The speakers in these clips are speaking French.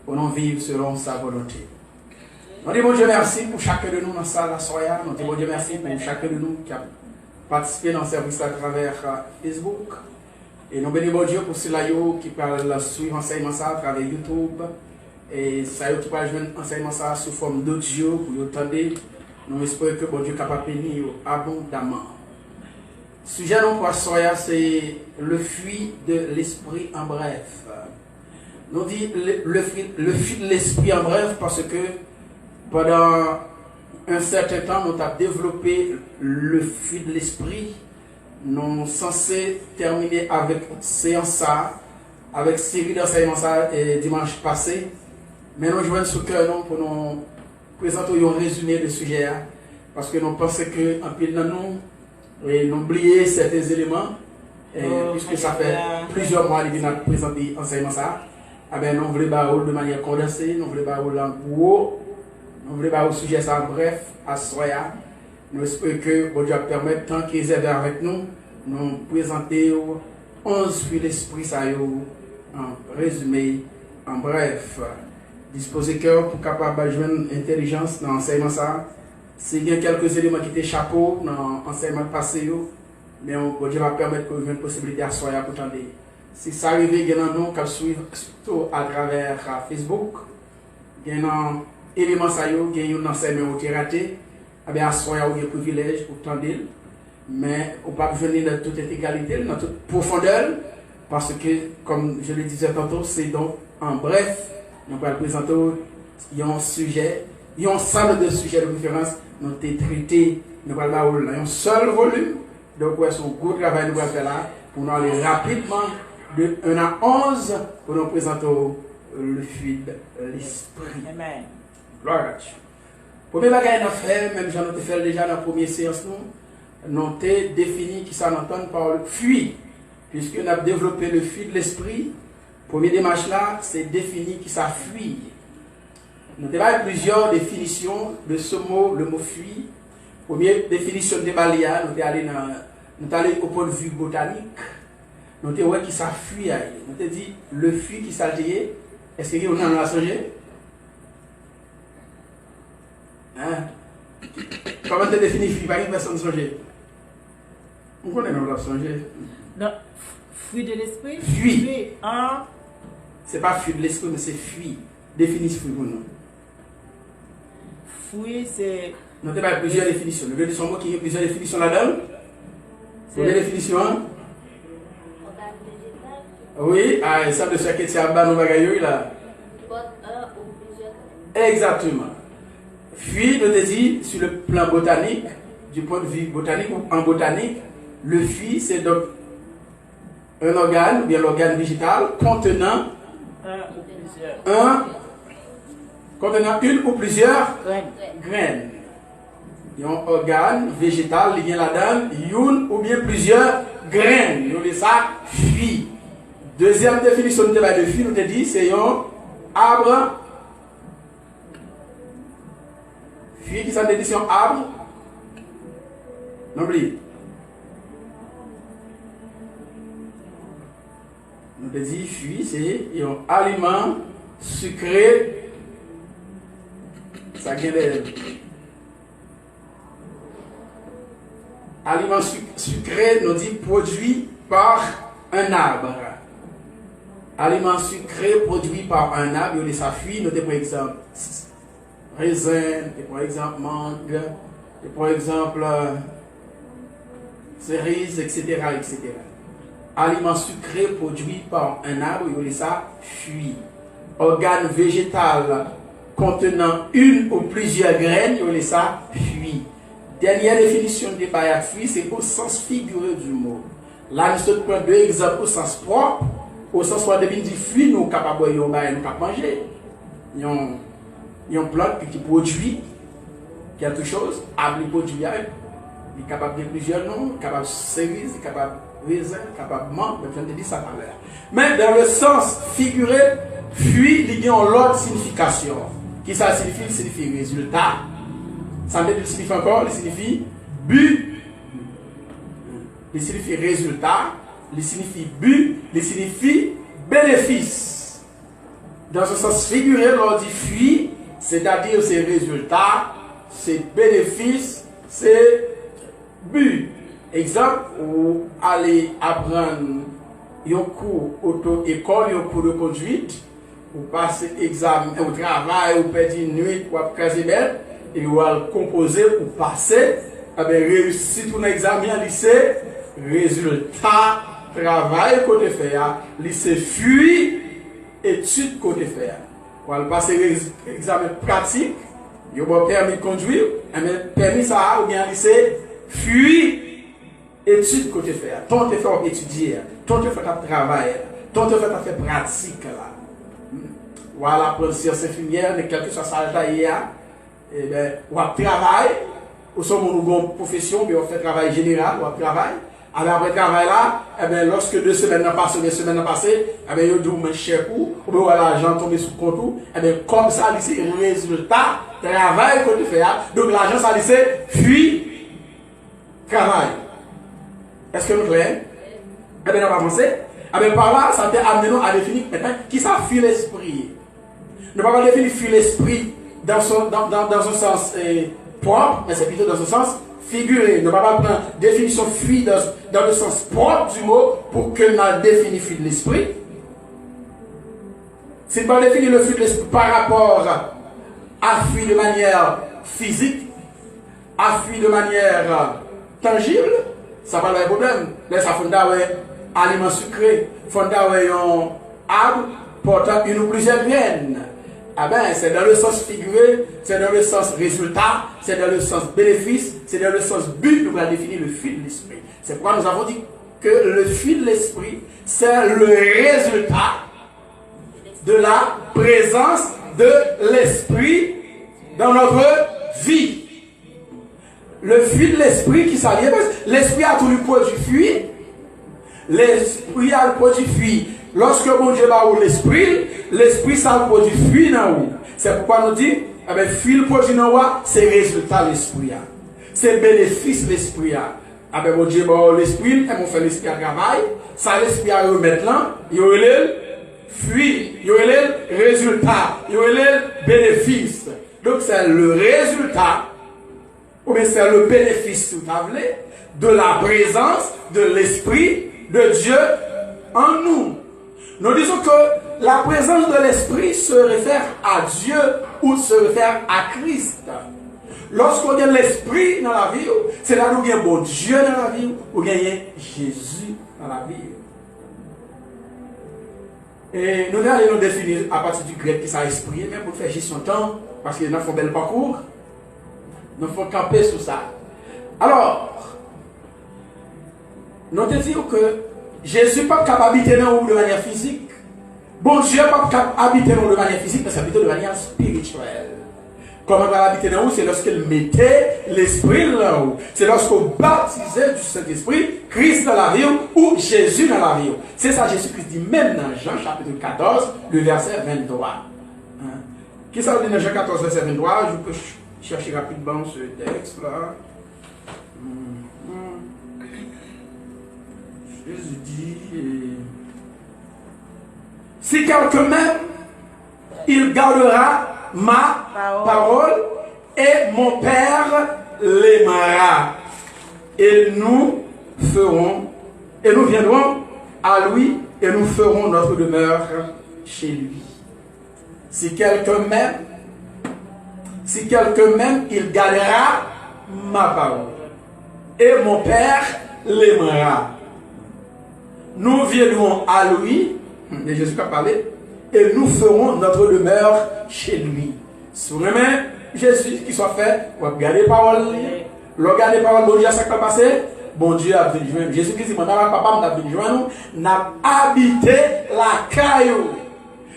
pour nous vivre selon sa volonté. Nous disons bon Dieu merci pour chacun de nous dans la salle à Soya. Nous disons bon Dieu merci pour chacun de nous qui a participé dans le service à travers Facebook. Et nous bénissons bon Dieu pour ceux qui peuvent suivre l'enseignement à travers YouTube. Et ceux qui peuvent jouer l'enseignement sous forme d'audio pour nous entendre. Nous espérons que bon Dieu est capable de bénir abondamment. Le sujet pour Soya, c'est le fruit de l'esprit en bref. Nous disons le fruit de l'esprit en bref parce que pendant un certain temps, nous avons développé le fruit de l'esprit. Nous sommes censés terminer avec séance avec série d'enseignements dimanche passé. Mais nous jouons sous cœur pour nous présenter un résumé de sujet. Parce que nous pensons qu'en pile de nous, et nous oublions certains éléments. Puisque ça fait plusieurs mois que nous avons présenté l'enseignement. Nous voulons de manière condensée, nous voulons en gros. Nous voulons au sujet ça en bref, à Soya. Nous espérons que bon Dieu permette, tant qu'ils est avec nous, nous présenter 11 fruits d'esprit, ça en résumé, en bref. Disposer cœur pour capable de joindre intelligence dans l'enseignement ça. S'il y a quelques éléments qui étaient chapeaux dans l'enseignement passé, mais bon Dieu va permettre que nous ayons une possibilité à Soya pour tenter. Si ça arrive, il y a nous qui suivent surtout à travers Facebook, il y a éléments ça yo qui un enseignement qui raté à Soya ou un privilège pour tendre mais on pas venir dans toute intégralité dans toute profondeur parce que comme je le disais tantôt c'est donc en bref nous allons présenter un sujet un ensemble de sujets de référence nous avons traité nous allons avoir un seul volume donc c'est un gros travail nous allons faire là pour nous aller rapidement de 1 à 11 pour nous présenter le fruit de l'esprit. Amen. Gloire à Dieu. Premier bagage nous fait, même j'en ai fait déjà dans la première séance, nous avons défini qui ça entend par le fruit, puisque nous avons développé le fruit de l'esprit. Premier démarche là, c'est définir qui ça fuit. Nous avons plusieurs définitions de ce mot, le mot fuit. Première définition de Balia, nous sommes allés au point de vue botanique. Nous avons dit qui ça fuit. Nous avons dit le fruit qui s'allie. Est-ce que vous en avez songé? Comment tu définis fruit? Pas une personne songée. On connaît non la songer. Non, fruit de l'esprit. Fruit. Hein? C'est pas fruit de l'esprit, mais c'est fruit. Définis fruit pour nous. Fruit, c'est. Nous avons plusieurs définitions. Nous avons mot qui a plusieurs définitions là-dedans. Première définition. Oui, ça de ce que tu as bas nous bagaille là. Exactement. Fruit, nous te dit, sur le plan botanique, du point de vue botanique ou en botanique, le fruit, c'est donc un organe, ou bien l'organe végétal, contenant une ou plusieurs graines. Il y a un organe végétal, il y a là-dedans, une ou bien plusieurs graines. Nous disons ça, fruit. Deuxième définition de fruit, nous te dit, c'est un arbre. Fruit qui sont d'édition arbre. N'oublie. Nous te dit, fruit, c'est un aliment sucré. Ça vient de. Aliment sucré, nous dit, produit par un arbre. Aliment sucré produit par un arbre, il y a sa fruit, nous par exemple raisin, par exemple mangue, par exemple cerises, etc., etc. Aliment sucré produit par un arbre, il y a sa fruit. Organe végétal contenant une ou plusieurs graines, il y a sa fruit. Dernière définition de fruit, c'est au sens figuré du mot. Là, nous prenons deux exemples au sens propre. Au sens propre, de fruit, nous sommes capables de manger. Il y a une plante qui produit quelque chose, arbre produit, il est capable de plusieurs noms, capable de cerises, capable de raisin, capable de menthe, je te dis ça tout à l'heure. Mais dans le sens figuré, fruit, il y a une autre signification. Qui ça signifie? Il signifie résultat. Ça signifie encore, il signifie but, il signifie résultat, il signifie but, il signifie bénéfice. dans un sens figuré, on dit fuir, c'est-à-dire ses résultats, ses bénéfices, ses buts. Exemple, vous allez apprendre un cours auto-école, un cours de conduite, vous passez examen au travail, vous perdez une nuit, vous avez bête, et vous allez composer ou passer, réussir tout l'examen lycée, résultat, travail côté faire, lycée fuit, études côté faire. Vous allez passer l'examen pratique, vous avez permis de conduire, permis ça, ou bien lycée fuit, études côté faire. Ton te fait étudier, ton te fait travailler, ton te fait faire pratique là. Voilà, pour sciences infirmières, mais quel que soit ça d'ailleurs, et bien, on travaille, ou sommes une profession, mais on fait travail général, on travaille. Alors après travail là, eh bien, lorsque 2 semaines ont passé, 2 semaines ont passé, eh bien, il y a un chèque ou bien l'argent tombe sous compte, eh bien, comme ça, c'est le résultat, travail qu'on fait. Donc l'argent, ça, c'est fuit, travail. Est-ce que nous clair? Eh bien, on va avancer. Eh bien, par là, ça t'a amené à définir maintenant qui ça fuit l'esprit. Ne pas définir fuir l'esprit dans un sens propre, mais c'est plutôt dans un sens figuré. Ne pas prendre définition fuir dans le sens propre du mot pour que nous définisse fuir l'esprit. C'est pas définir le fuir de l'esprit par rapport à fuir de manière physique, à fuir de manière tangible. Ça pas de problème. Là, ça fonde aliment sucré, fonde un arbre portant une ou plusieurs graines. Ah ben, c'est dans le sens figuré, c'est dans le sens résultat, c'est dans le sens bénéfice, c'est dans le sens but que nous allons définir le fil de l'esprit. C'est pourquoi nous avons dit que le fil de l'esprit, c'est le résultat de la présence de l'esprit dans notre vie. Le fil de l'esprit qui s'allie, parce que l'esprit a tout le produit fuit. L'esprit a le produit fuit. Lorsque bon Dieu va où l'esprit ça le produit fuit dans où. C'est pourquoi nous dit, eh bien, fuit le produit dans où, c'est résultat l'esprit. C'est bénéfice l'esprit. Eh bien, bon Dieu va où l'esprit, et mon fait l'esprit à travail, ça l'esprit à remettre là, il y a le fuit, il y a le résultat, il y a le bénéfice. Donc c'est le résultat, ou bien c'est le bénéfice, tout à fait, de la présence de l'esprit de Dieu en nous. Nous disons que la présence de l'esprit se réfère à Dieu ou se réfère à Christ. Lorsqu'on a l'esprit dans la vie, c'est là où il y a bon Dieu dans la vie ou il y a Jésus dans la vie. Et nous allons nous définir à partir du grec qui s'est esprit, mais pour faire gestion de temps, parce qu'il nous faut un bel parcours, nous faut camper sur ça. Alors, nous disons que Jésus n'est pas capable d'habiter dans nous de manière physique. Bon Dieu n'est pas capable d'habiter dans nous de manière physique, mais c'est plutôt de manière spirituelle. Comment il va habiter dans nous? C'est lorsqu'il mettait l'esprit là haut. C'est lorsqu'on baptisait du Saint-Esprit, Christ dans la vie ou Jésus dans la vie. C'est ça Jésus-Christ dit même dans Jean chapitre 14, le verset 23. Hein? Qui ça dit dans Jean 14, verset 23? Je peux chercher rapidement ce texte là. Jésus dit, si quelqu'un m'aime, il gardera ma parole et mon Père l'aimera. Et nous viendrons à lui et nous ferons notre demeure chez lui. Si quelqu'un m'aime, il gardera ma parole et mon Père l'aimera. Nous viendrons à lui, et Jésus a parlé, et nous ferons notre demeure chez lui. Sous les mains, Jésus qui soit fait, on va regarder les paroles, regarder les paroles, bon Dieu, ça qui va passer, bon Dieu a venu joindre. Jésus Christ dit, mon papa m'a venu joindre, n'a habité la caillou.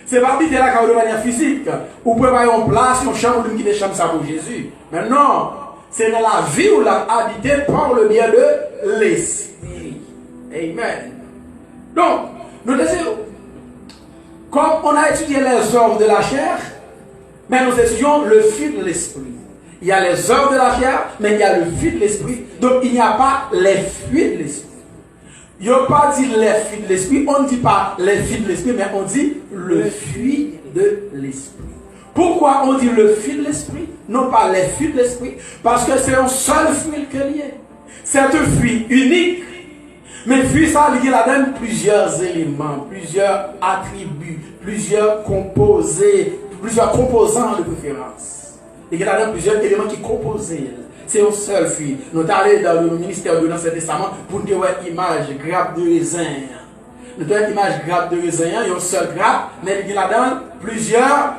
C'est pas habiter la caillou de manière physique. Ou préparer une place, une chambre, ou qui des chambres, ça pour Jésus. Mais non, c'est dans la vie où l'a habité par le biais de l'esprit. Amen. Donc, nous disons, comme on a étudié les œuvres de la chair, mais nous étudions le fil de l'esprit. Il y a les œuvres de la chair, mais il y a le fil de l'esprit. Donc, il n'y a pas les fruits de l'esprit. Il n'y a pas dit les fruits de l'esprit, on ne dit pas les fruits de l'esprit, mais on dit le fruit de l'esprit. Pourquoi on dit le fruit de l'esprit? Non pas les fruits de l'esprit, parce que c'est un seul fruit qu'il y a. C'est un fruit unique. Mais fruit, ça il y a là-dedans plusieurs éléments, plusieurs attributs, plusieurs composés, plusieurs composants de préférence. Il y a là-dedans plusieurs éléments qui composent. C'est un seul fruit. Nous sommes allés dans le ministère de l'Ancien Testament pour nous voir une image grappe de raisin. Nous avons une image grappe de raisin, il y a un seul grappe, mais il y a là-dedans plusieurs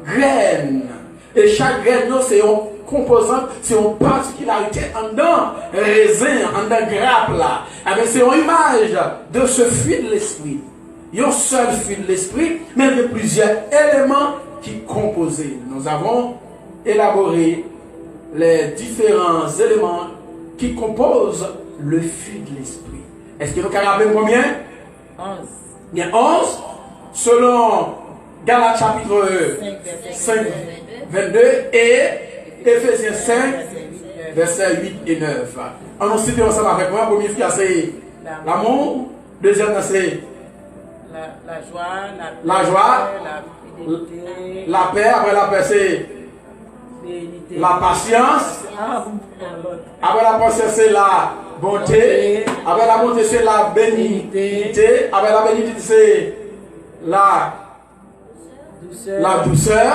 graines. Et chaque graine, c'est une composante, c'est une particularité en dedans raisin, en dedans grappe là. C'est une image de ce fruit de l'esprit. Il y a un seul fruit de l'esprit, mais il y a plusieurs éléments qui composent. Nous avons élaboré les différents éléments qui composent le fruit de l'esprit. Est-ce que nous pouvons rappeler combien? 11. Il y a 11, selon Galates chapitre 5, 22 et Ephésiens 5, versets 8 et 9. On nous cite ensemble avec moi. Premier frère, c'est l'amour. Deuxième, c'est la joie, la joie, fidélité, la paix. Après la paix, c'est la patience. Après la patience, c'est la bonté. Après la bonté, c'est la bénignité. Après la bénignité, c'est la douceur.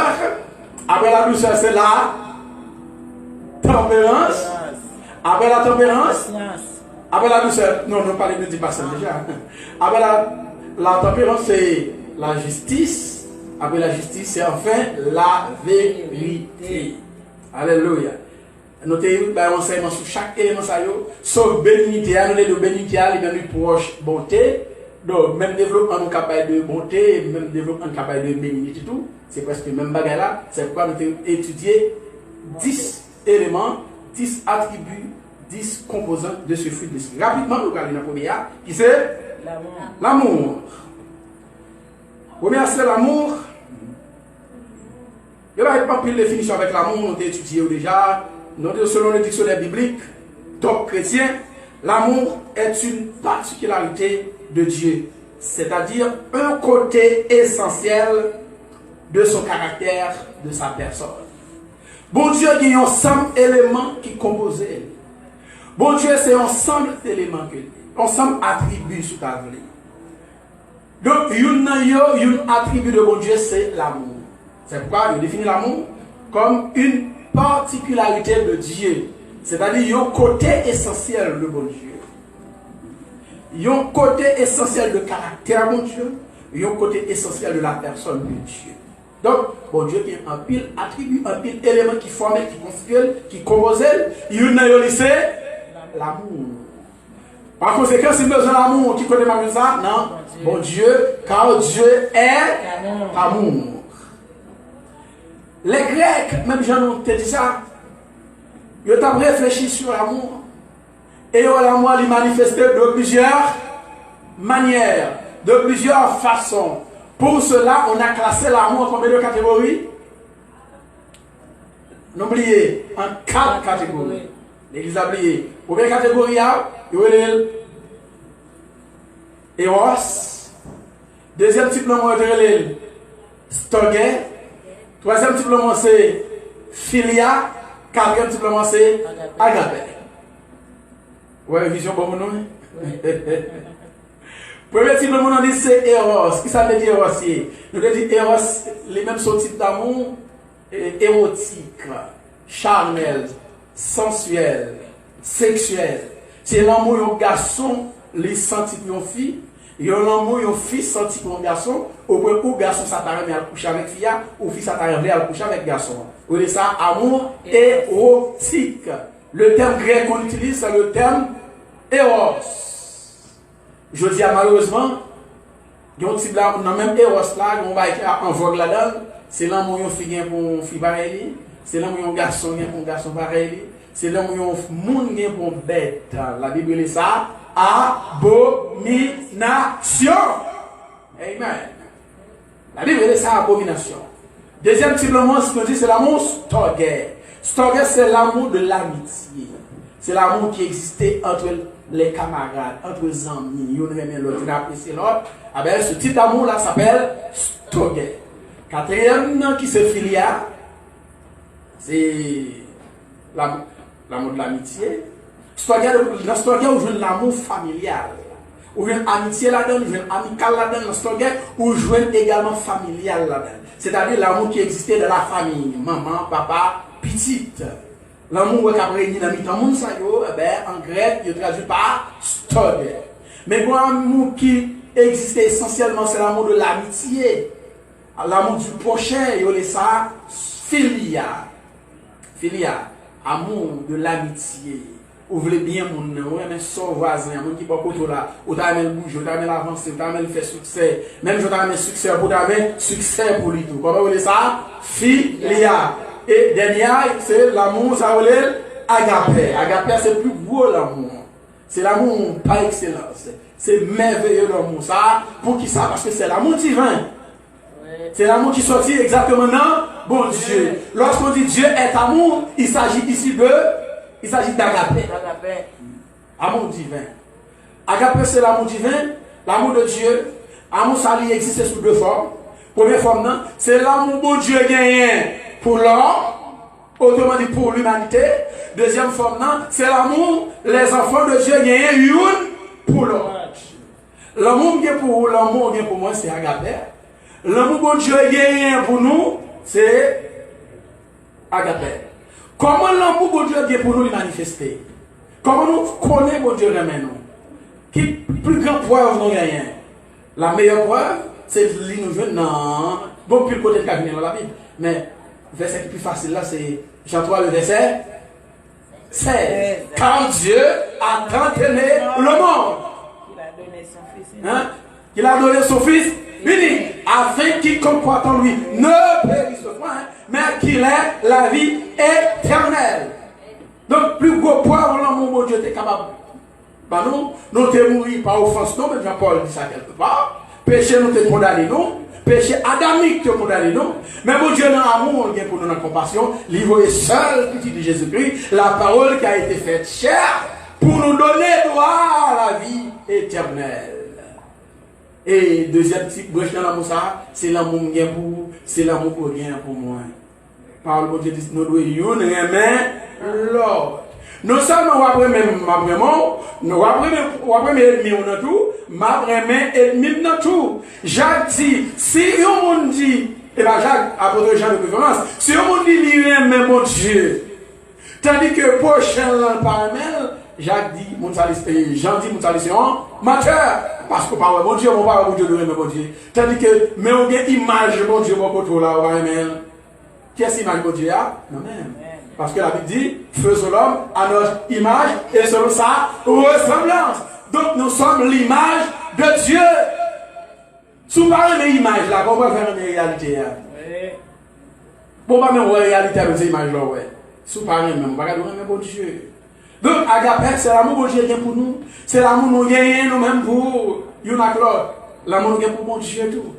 Après la douceur, c'est la tempérance. Après la tempérance, après la douceur, non, on parle de patience déjà. Après la tempérance, c'est la justice. Après la justice, c'est enfin la vérité. Alléluia. Notez un enseignement sur chaque élément, sauf bénignité, nous les deux bénignité, les deux proches bonté. Donc, même développement nous capable de bonté, même développement capable de bénignité, tout, c'est presque le même bagage là. C'est pourquoi nous avons étudié 10 éléments, 10 attributs, 10 composants de ce fruit de l'esprit. Rapidement, nous regardons la première, qui c'est l'amour. Première, c'est l'amour. Il n'y a pas pris de définition avec l'amour, nous avons étudié déjà. Selon le dictionnaire biblique, donc chrétien, l'amour est une particularité de Dieu, c'est-à-dire un côté essentiel de son caractère, de sa personne. Bon Dieu, il y a un ensemble d'éléments qui composent. Bon Dieu, c'est un ensemble d'éléments, ensemble attributs sous ta vie. Donc, un attribut de bon Dieu, c'est l'amour. C'est pourquoi il définit l'amour comme une particularité de Dieu, c'est-à-dire un côté essentiel de bon Dieu. Il y a un côté essentiel de caractère de Dieu, il y a un côté essentiel de la personne de Dieu. Donc, bon Dieu qui a un pile attribut, un pile élément qui forme, qui constitue, qui compose, il y a un lycée, l'amour. Par conséquent, si besoin d'amour, qui connaît ma ça? Non. Bon Dieu, car Dieu est amour. Les Grecs, même j'en ai dit ça, ils ont réfléchi sur l'amour. Et l'amour est manifesté de plusieurs manières, de plusieurs façons. Pour cela, on a classé l'amour en combien de catégories? N'oubliez, en 4 catégories. L'Église a oublié. Première catégorie, il y a Eros. Deuxième type de mot, il y a Storge. Troisième type de mot, c'est Philia. Quatrième type de mot, c'est Agape. Ouais, vision pour nous. Premier type de mot, on dit c'est Eros. Qui ça veut dire Eros? Nous avons dit Eros, les mêmes types d'amour érotique, charnel, sensuel, sexuel. C'est l'amour d'un garçon, les sentit pour une fille. Il y a l'amour d'un fils senti pour un garçon. Au point où garçon s'attend à coucher avec fille, ou fille s'attend à coucher avec garçon. Vous voyez ça, amour érotique. Le terme grec qu'on utilise, c'est le terme Eros. Je dis malheureusement, il y a un type là, on a même Eros là, on va écrire en vogue là-dedans. C'est l'amour d'un fille pour une fille pareille. C'est l'amour d'un garçon pour un garçon pareil. C'est l'amour d'un monde pour une bête. La Bible dit ça. Abomination. Amen. La Bible dit ça, abomination. Deuxième type de mot, c'est l'amour storge. Storge, c'est l'amour de l'amitié. C'est l'amour qui existait entre les camarades, entre les amis. Ils aiment l'autre, ils apprécient l'autre. Ce type d'amour-là s'appelle storge. Quatrième qui se filia, c'est l'amour de l'amitié. Dans l'histoire, on joue l'amour familial. On joue l'amitié là-dedans, on joue l'amical là-dedans, dans l'histoire, on joue également familial là-dedans. C'est-à-dire l'amour qui existait dans la famille, maman, papa, petite. L'amour qui a réuni dans le monde, en grec, il est traduit par stode. Mais l'amour qui existait essentiellement, c'est l'amour de l'amitié. L'amour du prochain, il y a ça, filia. Filia, amour de l'amitié. Vous voulez bien mon nom, vous aimez son voisin, mon qui pas côté là, vous avez le bouger, vous avez l'avancer, vous avez le faire succès, même je avez succès, vous avez succès pour lui tout. Comment vous voulez ça? Filia. Et dernier, c'est l'amour, ça veut dire agapé. Agapé, c'est plus beau l'amour. C'est l'amour par excellence. C'est merveilleux l'amour. Ça, pour qui ça? Parce que c'est l'amour divin. C'est l'amour qui sortit exactement dans bon Dieu. Lorsqu'on dit Dieu est amour, il s'agit ici d'agapé. Amour divin. Agapé, c'est l'amour divin, l'amour de Dieu. Amour, ça existe sous deux formes. Première forme, c'est l'amour bon Dieu gagné pour l'homme, autrement dit pour l'humanité. Deuxième forme, c'est l'amour, les enfants de Dieu gagnent une pour l'homme. L'amour qui est pour l'amour qui est pour moi, c'est agapé. L'amour bon Dieu gagne pour nous, c'est agapé. Comment l'amour bon Dieu gagne pour nous manifester? Comment nous connaissons bon Dieu maintenant? Qui plus grand preuve nous gagnons? La meilleure preuve, c'est que nous venons dans bon plus le côté de cabinet dans la Bible. Mais le verset le plus facile là, c'est Jean 3, le verset 16. Car Dieu a tant aimé le monde. Il a donné son Fils unique, afin qu'il quiconque en lui ne périsse point, mais qu'il ait la vie éternelle. Donc, plus gros point, l'amour mon Dieu est capable. Bah nous te mourir par offense, non, mais Jean-Paul dit ça quelque part. Péché nous te condamné, non. Péché adamique te condamné, non. Mais mon Dieu, dans l'amour, il y a pour nous dans la compassion, l'ivre seul, petit de Jésus-Christ, la parole qui a été faite chère, pour nous donner droit à la vie éternelle. Et deuxième type, brèche dans l'amour, ça, c'est l'amour qui est pour, c'est l'amour pour rien pour moi. Parole de Dieu dit, nous devons aimer l'autre. Non seulement on va même vraiment, nous après ennemi on tout, ma vraiment ennemi dans tout. Jacques dit, si on monde dit, et bien Jacques, apôtre Jean de préférence, si on monde dit lui même mon Dieu, tandis que prochain l'an par Jacques dit, Jean dit, mon salut c'est un mateur, parce que par mon Dieu, mon père, mon Dieu, de mon Dieu. Tandis que, mais on a une image, mon Dieu, mon côté là, on va aimer. Qu'est-ce l'image de Dieu? Non, même. Parce que la Bible dit, faisons l'homme à notre image et selon sa ressemblance. Donc nous sommes l'image de Dieu. Sous parler de l'image là, on va faire une réalité. Bon, pas même une réalité avec ces images là, ouais. Sous parler même, on va regarder même bon Dieu. Donc, agapé, c'est l'amour bon Dieu qui est pour nous. C'est l'amour nous gagnons nous-mêmes pour l'autre. L'amour nous gagne pour bon Dieu tout.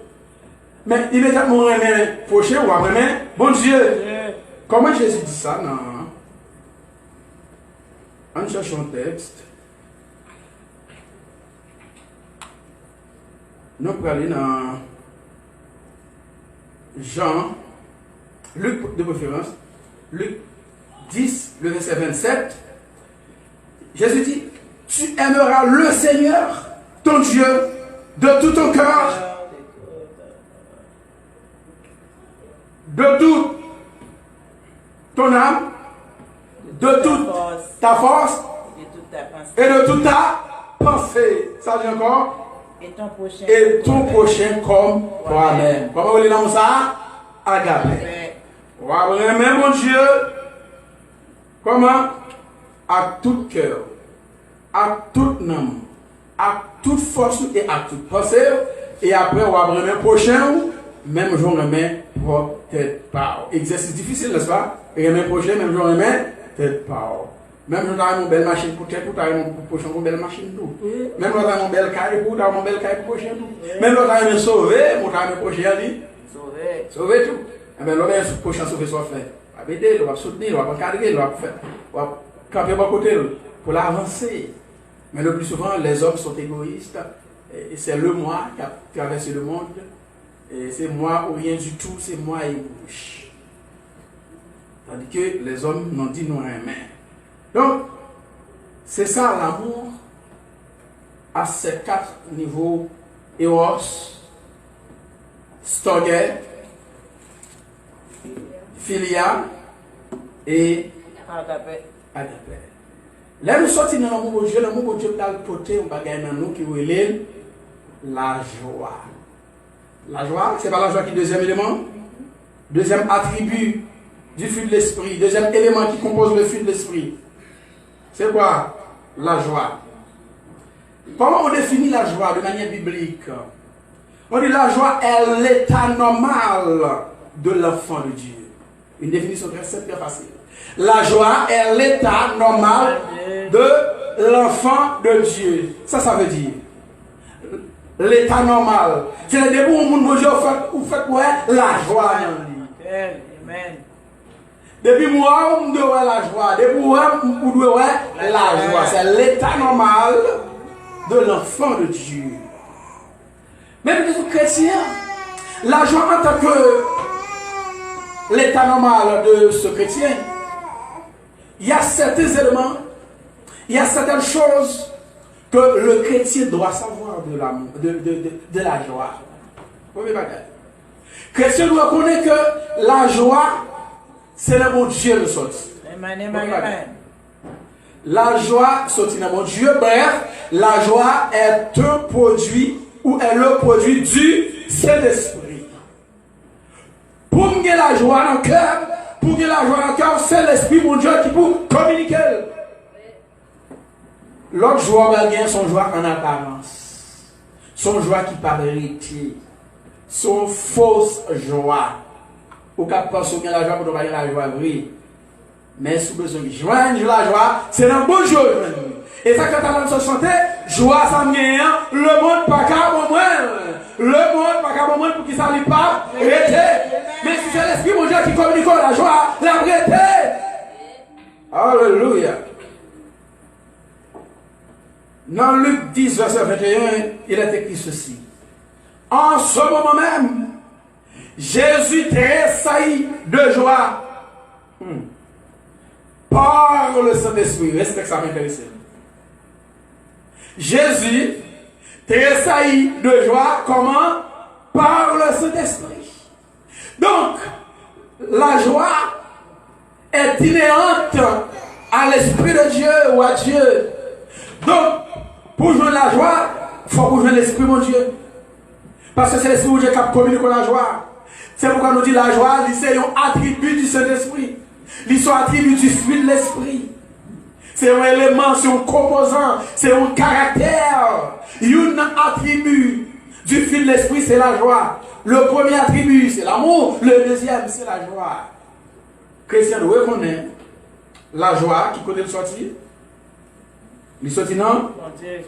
Mais immédiatement, on remet prochain ou après, bon Dieu. Comment Jésus dit ça? Non. On cherche un texte. Nous allons aller dans Jean, Luc de préférence, Luc 10, le verset 27. Jésus dit, tu aimeras le Seigneur, ton Dieu, de tout ton cœur, de toute ton âme, de toute ta force et de toute ta pensée. Ça dit encore? Et ton prochain comme toi-même. Comment vous voulez dans ça? Agapé. On va vraiment mon Dieu. Comment? À tout cœur, à toute âme, à toute force et à toute pensée. Et après, on va vraiment prochain. Même jour, on met peut-être pas. Exercice difficile, n'est-ce pas? Et même prochain, même jour, on met peut-être pas. Même jour, on a une belle machine pour tête, pour une prochaine, une belle machine tout. Même jour, on a une belle caille pour une belle caille pour prochain tout. Même jour, on a une sauver, on a une prochaine ali. Sauver tout. Et bien, l'homme est prochain sauver soit fait. On va aider, on va soutenir, on va encadrer, on va faire. On va camper à côté pour l'avancer. Mais le plus souvent, les hommes sont égoïstes. Et c'est le moi qui a traversé le monde. Et c'est moi ou rien du tout, c'est moi et bouche. Tandis que les hommes n'ont dit non rien. Donc, c'est ça l'amour à ces 4 niveaux: Eros, Storge, Philia et Agape. Là, nous sortons dans l'amour de Dieu, l'amour de Dieu dans le côté, on va gagner dans nous qui relève la joie. La joie, c'est pas la joie qui est le deuxième élément. Deuxième attribut du fruit de l'esprit. Deuxième élément qui compose le fruit de l'esprit. C'est quoi? La joie. Comment on définit la joie de manière biblique? On dit la joie est l'état normal de l'enfant de Dieu. Une définition très simple et facile. La joie est l'état normal de l'enfant de Dieu. Ça veut dire l'état normal. C'est le début où mon Dieu vous faites ouais, la joie. Amen. Depuis moi, on doit la joie. Depuis moi, on doit la joie. C'est l'état normal de l'enfant de Dieu. Même les chrétiens, la joie en tant que l'état normal de ce chrétien, il y a certains éléments, il y a certaines choses que le chrétien doit savoir de la joie. Le chrétien doit connaître que la joie, c'est le bon Dieu le sorti. Amen. La joie, sorti dans mon Dieu, bref, la joie est un produit ou est le produit du Saint-Esprit. Pour que la joie dans le cœur, c'est l'Esprit, mon Dieu, qui peut communiquer. L'autre joie va gagner son joie en apparence. Son joie qui paraît vérité. Son fausse joie. Ou qu'à penser que la joie pour nous gagner la joie vraie. Mais si vous besoin de joindre la joie, c'est un bon jour. Et ça, quand on a chanté, joie, ça me gagne, le monde pas qu'à bon moins. Le monde pas qu'à bon moins pour qu'il s'allie pas, arrêtez. Mais si c'est l'Esprit, mon Dieu, qui communique la joie, l'arrêtez. Alléluia. Dans Luc 10, verset 21, il est écrit ceci. En ce moment même, Jésus tressaillit de joie par le Saint-Esprit. Restez que ça m'intéresse. Jésus tressaillit de joie, comment? Par le Saint-Esprit. Donc, la joie est inhérente à l'Esprit de Dieu ou à Dieu. Donc, pour jouer la joie, il faut jouer l'Esprit de Dieu. Parce que c'est l'Esprit de Dieu qui communique la joie. C'est pourquoi nous dit la joie, c'est un attribut du Saint-Esprit. Ils sont attributs du fruit de l'Esprit. C'est un élément, c'est un composant, c'est un caractère. Un attribut du fruit de l'Esprit, c'est la joie. Le premier attribut, c'est l'amour. Le deuxième, c'est la joie. Chrétien doit reconnaître la joie qui connaît le sortir. Le sortir non?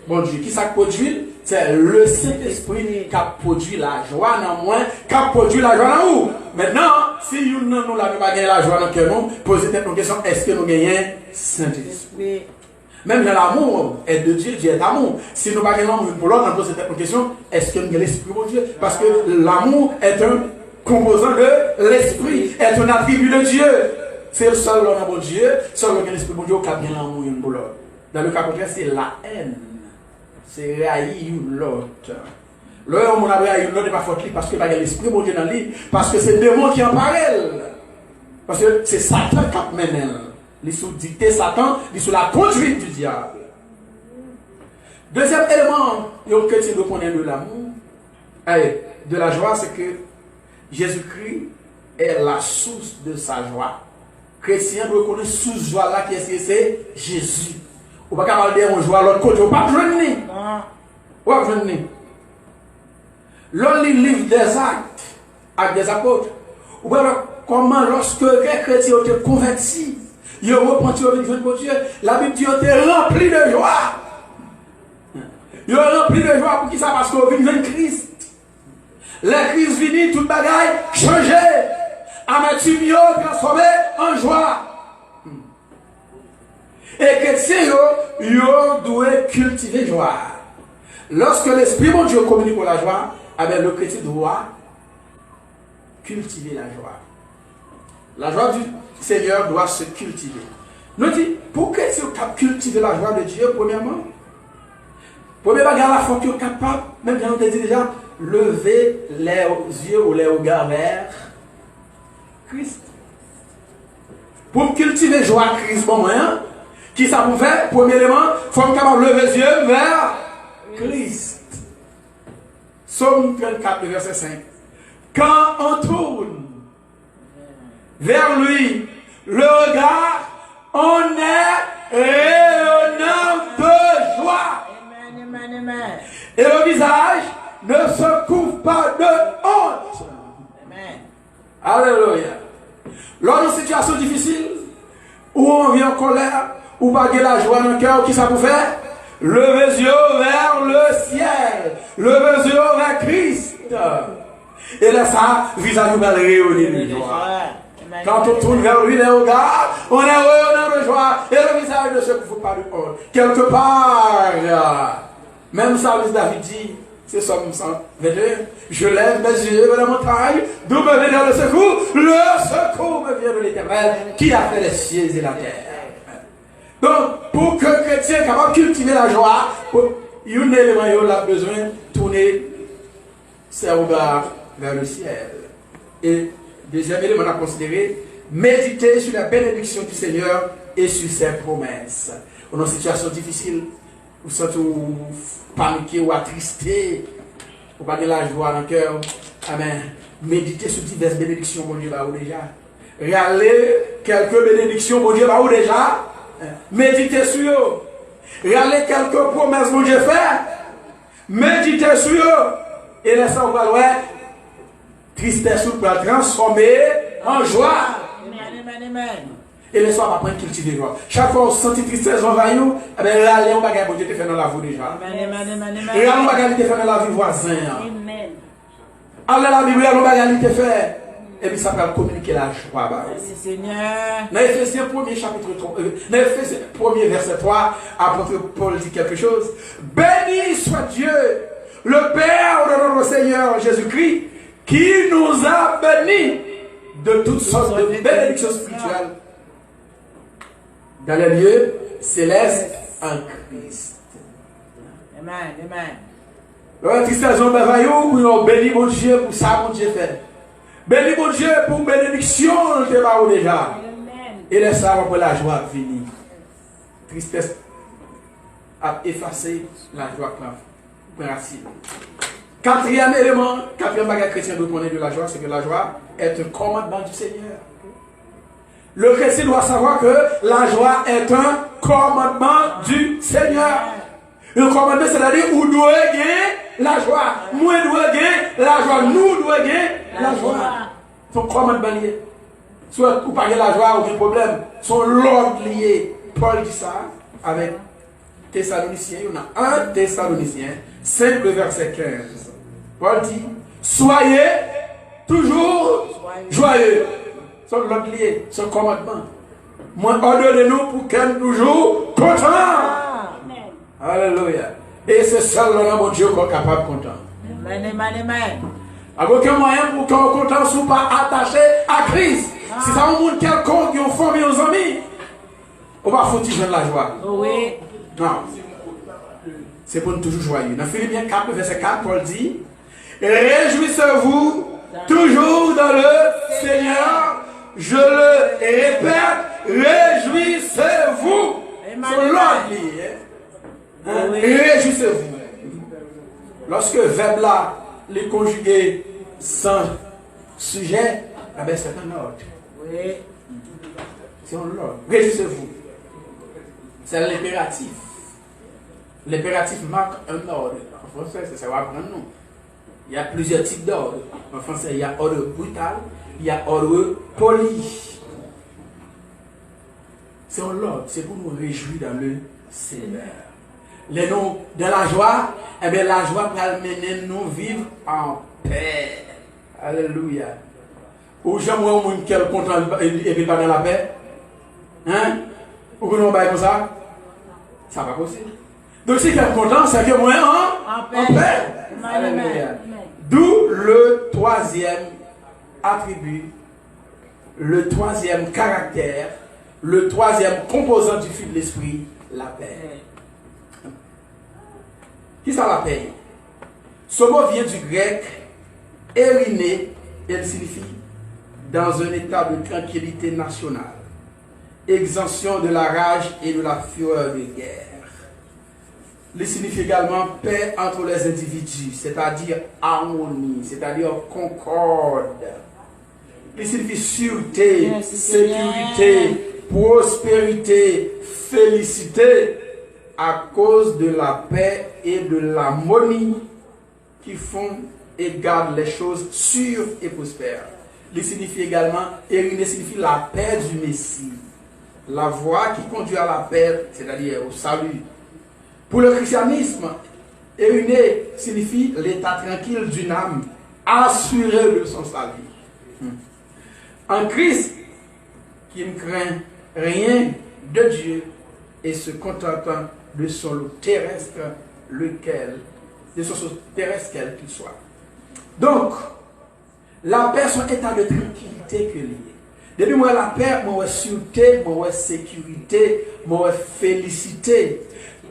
Bon Dieu. Qui ça produit? C'est le Saint-Esprit qui a produit la joie dans moi, qui a produit la joie dans nous. Maintenant, si nous n'avons pas gagné la joie dans le cœur, nous posez une question, est-ce que nous gagnons Saint-Esprit? Même dans l'amour est de Dieu, Dieu est amour. Si nous n'avons pas gagné l'amour pour l'autre, on pose cette question, est-ce que nous gagnons l'Esprit de Dieu? Parce que l'amour est un composant de l'Esprit, est un attribut de Dieu. C'est le seul homme de Dieu, seul l'Esprit de Dieu qui a bien l'amour pour l'autre. Dans le cas contraire, c'est la haine. C'est haïr l'autre. L'homme on a haïr l'autre n'est pas faute parce que il n'y a pas l'Esprit de Dieu dans lui. Parce que c'est le démon qui en parle. Parce que c'est Satan qui mène. Il est sous dicté Satan, il est sous la conduite du diable. Deuxième élément, que tu dois connaître de l'amour, de la joie, c'est que Jésus-Christ est la source de sa joie. Chrétien doit connaître sous joie là qui est c'est Jésus. Ou pas capable de dire on joue à l'autre côté, ou pas besoin de ni. Ou pas besoin de ni. L'on lit le livre des actes avec des apôtres. Ou bien comment lorsque les chrétiens ont été convertis, ils ont repenti au vivre de Dieu, la Bible dit qu'ils ont été remplis de joie. Ils ont rempli de joie pour qui ça? Parce qu'on vit de Christ. Le Christ vini, toute bagaille changé. Amertume transformé en joie. Et chrétiens, ils doivent cultiver joie. Lorsque l'Esprit de Dieu communique la joie, le chrétien doit cultiver la joie. La joie du Seigneur doit se cultiver. Nous dit, pour que tu cultives la joie de Dieu, premièrement, premier bagage, la fois que tu es capable, même bien on te dit déjà, lever les yeux ou les regards vers Christ. Pour cultiver joie à Christ, bon moyen, qui ça vous fait? Premier élément, il faut capable lever les yeux vers Christ. Psaume 34, verset 5. Quand on tourne vers lui le regard, on est rayonnant de joie. Amen, amen, amen. Et le visage ne se couvre pas de honte. Amen. Alléluia. Lors d'une situation difficile, où on vient en colère, ou pas la joie dans le cœur, qui ça vous fait? Levez les yeux vers le ciel. Levez les yeux vers Christ. Et là, ça, visage va rayonner de joie. Quand on tourne vers lui les regards, on est rayonnant de joie. Et le visage ne se couvre pas de honte. Quelque part, même ça, David dit, c'est Somme 122, je lève mes yeux vers la montagne, d'où me vient le secours. Le secours me vient de l'Éternel, qui a fait les cieux et la terre. Donc, pour que le chrétien soit capable de cultiver la joie, il y a un élément qui a besoin de tourner ses regards vers le ciel. Et deuxième élément à considérer, méditer sur la bénédiction du Seigneur et sur ses promesses. Dans une situation difficile, vous sentez paniqué ou attristé, vous n'avez pas la joie dans le cœur. Amen. Méditez sur diverses bénédictions, mon Dieu, ou déjà. Regardez quelques bénédictions, mon Dieu, ou déjà. Méditez sur eux. Regardez quelques promesses, mon Dieu, fait. Méditez sur eux. Et laissez vous voir, tristesse pour la transformer en joie. Amen, amen, amen. Et laissez-vous apprendre à cultiver la joie. Chaque fois que vous sentez tristesse envahie, eh bien, regardez un bagage, mon Dieu, te fait dans la vie déjà. Amen, amen, amen. Regardez un bagage qui te fait dans la vie voisin. Amen. Allez la Bible, regardez un bagage qui te fait. Et puis ça peut communiquer la joie. Merci Seigneur. Dans Ephésiens 1er chapitre 3, dans Ephésiens 1er verset 3, apôtre Paul dit quelque chose. Béni soit Dieu, le Père de notre Seigneur Jésus-Christ, qui nous a bénis de toutes sortes de bénédictions spirituelles dans les lieux célestes en Christ. Amen, amen. La tristesse on bévaillou, nous béni mon Dieu pour ça mon Dieu fait. Béni mon Dieu pour bénédiction de te déjà. Amen. Et laisse ça pour la joie venir. Tristesse a effacé la joie racine. Quatrième élément, quatrième bagage chrétien doit connaître de la joie, c'est que la joie est un commandement du Seigneur. Le chrétien doit savoir que la joie est un commandement du Seigneur. Le commandement, c'est-à-dire où doit gagner la joie. Moi, dois gagner la joie. Nous, doit gagner la joie. Son commandement lié. Soit vous parlez la joie, aucun problème. Son l'ordre lié. Paul dit ça avec Thessaloniciens. Il y en a 1 Thessaloniciens, 5 verset 15. Paul dit, soyez toujours joyeux. Son l'ordre lié, son commandement. Moi, ordonnez-nous pour qu'elle toujours content. Alléluia. Et c'est seul là, mon Dieu, qu'on est capable de content. Amen, amen, amen. À aucun moyen pour qu'on soit content, si pas attaché à Christ. Si ça un monde quelconque qui ont formé nos amis, on va foutre de la joie. Oui. Non. C'est pour nous toujours joyeux. Dans Philippiens 4, verset 4, Paul dit, réjouissez-vous toujours dans le Seigneur. Je le répète, réjouissez-vous. C'est l'ordre lié. Réjouissez-vous. Lorsque verbe là, les conjugués sans sujet, c'est un ordre. Oui. C'est un ordre. Réjouissez-vous. C'est l'impératif. L'impératif marque un ordre. En français, ça va prendre nous. Il y a plusieurs types d'ordre. En français, il y a ordre brutal, il y a ordre poli. C'est un ordre. C'est pour nous réjouir dans le Seigneur. Les noms de la joie, eh bien la joie va mener nous vivre en paix. Alléluia. Ou j'aimerais au monde qui est content et puis pas dans la paix. Hein? Ou que nous va comme ça? Ça va pas possible. Donc si quelqu'un est content, c'est que moi en paix. Alléluia. D'où le troisième attribue le troisième caractère, le troisième composant du fruit de l'esprit, la paix. Qui ça la paix? Ce mot vient du grec ériné, elle signifie dans un état de tranquillité nationale, exemption de la rage et de la fureur de guerre. Il signifie également paix entre les individus, c'est-à-dire harmonie, c'est-à-dire concorde. Il signifie sûreté, sécurité, prospérité, félicité, à cause de la paix et de l'harmonie qui font et gardent les choses sûres et prospères. Il signifie également, Ériné signifie la paix du Messie, la voie qui conduit à la paix, c'est-à-dire au salut. Pour le christianisme, Ériné signifie l'état tranquille d'une âme, assurée de son salut. En Christ, qui ne craint rien de Dieu et se contentant de son lot terrestre, de son lot terrestre quel qu'il soit. Donc, la paix, son état de tranquillité que lié. Depuis moi la paix, moi sûreté, moi sécurité, moi félicité.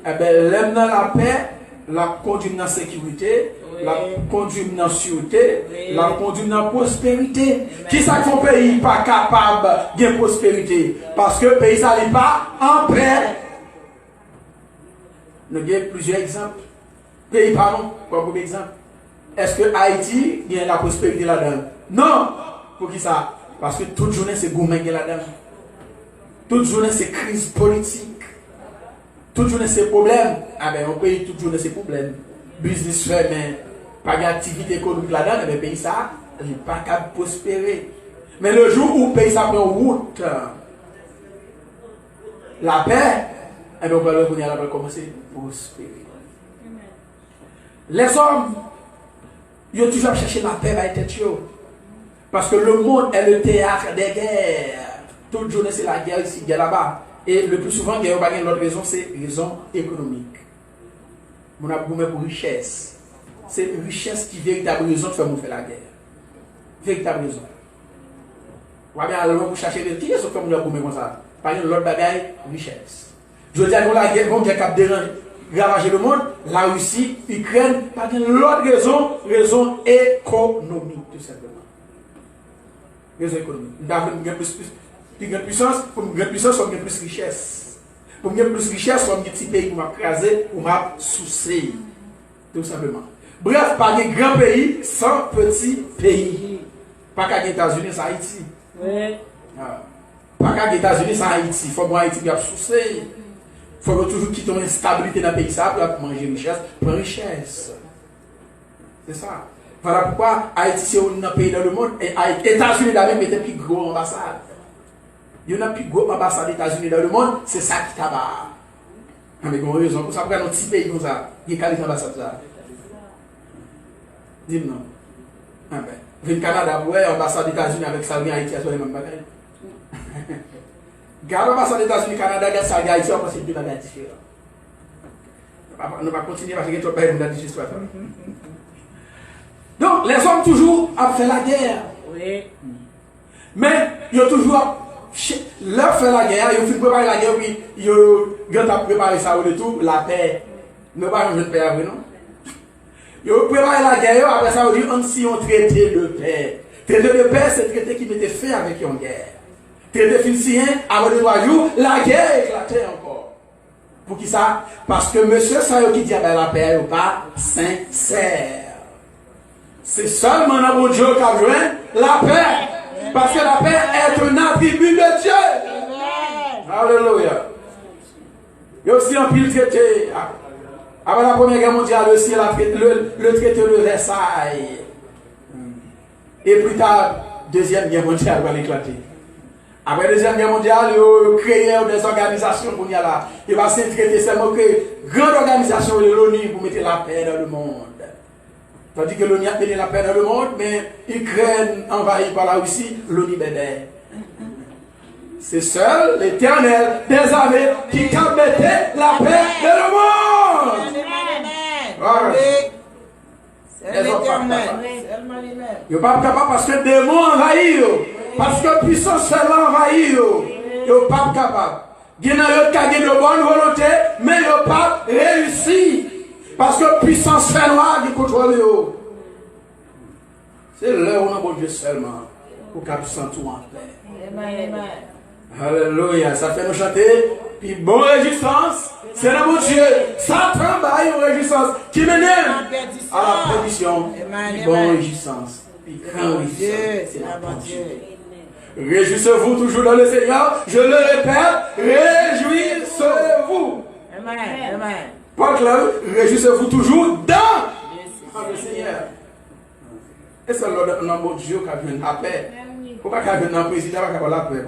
Eh bien, l'aime dans la paix, la conduit dans la sécurité, la conduit dans la sûreté, la conduit dans la prospérité. Qui ça fait un pays pas capable de prospérité? Parce que le pays ça n'est pas en paix. Nous avons plusieurs exemples. Pays, pardon, comme exemple. Est-ce que Haïti a la prospérité là-dedans? Non! Pour qui ça? Parce que toute journée c'est gourmet là-dedans. Toute journée c'est crise politique. Toute journée c'est problème. Ah ben au pays, toute journée c'est problème. Business fait, mais pas d'activité économique là-dedans, mais le pays ça, il n'est pas capable de prospérer. Mais le jour où le pays ça prend route, la paix, et bien on va commencer à prospérer. Les hommes, ils ont toujours cherché la paix avec tête. Parce que le monde est le théâtre des guerres. Toute journée c'est la guerre ici, guerre là-bas. Et le plus souvent, il y a une autre raison, c'est raison économique. On a besoin pour richesse. C'est une richesse qui est véritable raison de faire la guerre. Véritable raison. Ou bien alors vous cherchez qui est ce que vous avez besoin comme ça? Par exemple, l'autre bagaille, richesse. Je veux dire, la guerre, on a déranger le monde, la Russie, l'Ukraine, par l'autre raison économique, tout simplement. Raison économique. Nous avons une grande puissance, pour une grande puissance, on a plus de richesse. Pour une plus de richesse, on a un petit pays pour m'écraser, pour m'assoucer. Tout simplement. Bref, pas de grands pays sans petits pays. Pas qu'à les États-Unis, sans Haïti. Oui. Pas qu'à les États-Unis, sans Haïti. Il faut que Haïti soit assoucé. Il faut toujours quitter une instabilité dans le pays pour manger richesse, pour richesse. C'est ça. Voilà pourquoi Haïti c'est un pays dans le monde et les États-Unis d'ailleurs étaient plus gros ambassade. Il y a une plus grosse ambassade des États-Unis dans le monde, c'est ça qui tabac. Mais bon, raison pour ça, pourquoi notre petit pays comme ça, il y a quelle ambassade ça? Dis-moi. Ah ben, le Canada, ouais, ambassade des États-Unis avec ça, Haïti, c'est le même bagage. Garde l'ambassade des États-Unis, Canada, regarde ça, Haïti, on pense que c'est deux bagages différents. On va continuer parce que tu vas faire une histoire. Donc, les hommes toujours ont fait la guerre. Oui. Mais, ils ont toujours leur fait la guerre, ils ont préparé la guerre, puis ils ont préparé ça au retour, la paix. Nous pas une paix après, non? Ils ont préparé la guerre, après ça, on dit, on traité de paix. Traité de paix, c'est traité qui m'était fait avec une guerre. Traité philisien, avant de 3 jours, la guerre éclatait encore. Pour qui ça? Parce que monsieur Sayo qui dit, la paix n'est pas sincère. C'est seulement dans mon Dieu qui a besoin la paix. Parce que la paix est un attribut de Dieu. Alléluia. Il y a aussi un pile traité. Avant la Première Guerre mondiale, aussi le traité de Versailles. Et plus tard, Deuxième Guerre mondiale va l'éclater. Après la Deuxième Guerre mondiale, ils ont créé des organisations pour y aller là. Il va se traiter seulement que grande organisation de l'ONU pour mettre la paix dans le monde. Tandis que l'ONU a mis la paix dans le monde, mais l'Ukraine envahie par la Russie, l'ONU bébé. C'est seul l'Éternel des armées qui mettait la paix dans le monde. Voilà. Les autres pas capables. Seulement lui-même. Ils ne sont pas capables parce que le démon envahit. Parce que la puissance seulement envahit. Ils ne sont pas capables. Il y a de bonne volonté, mais ils n'ont pas réussi. Parce que la puissance fait noire qui contrôle. C'est l'heure où on a bon Dieu seulement. Pour qu'on puisse tout en paix. Amen. Alléluia. Ça fait nous chanter. Puis bonne résistance. C'est le bon Dieu. Ça travaille une résistance qui mène à la perdition. Puis bonne résistance. Puis grand résistance. C'est la bonne Dieu. Réjouissez-vous toujours dans le Seigneur. Je le répète. Réjouissez-vous. Amen. Pas clair. Réjouissez-vous toujours dans le Seigneur. Et c'est le bon Dieu qui a vu la paix. Pourquoi il y a un président qui a la paix?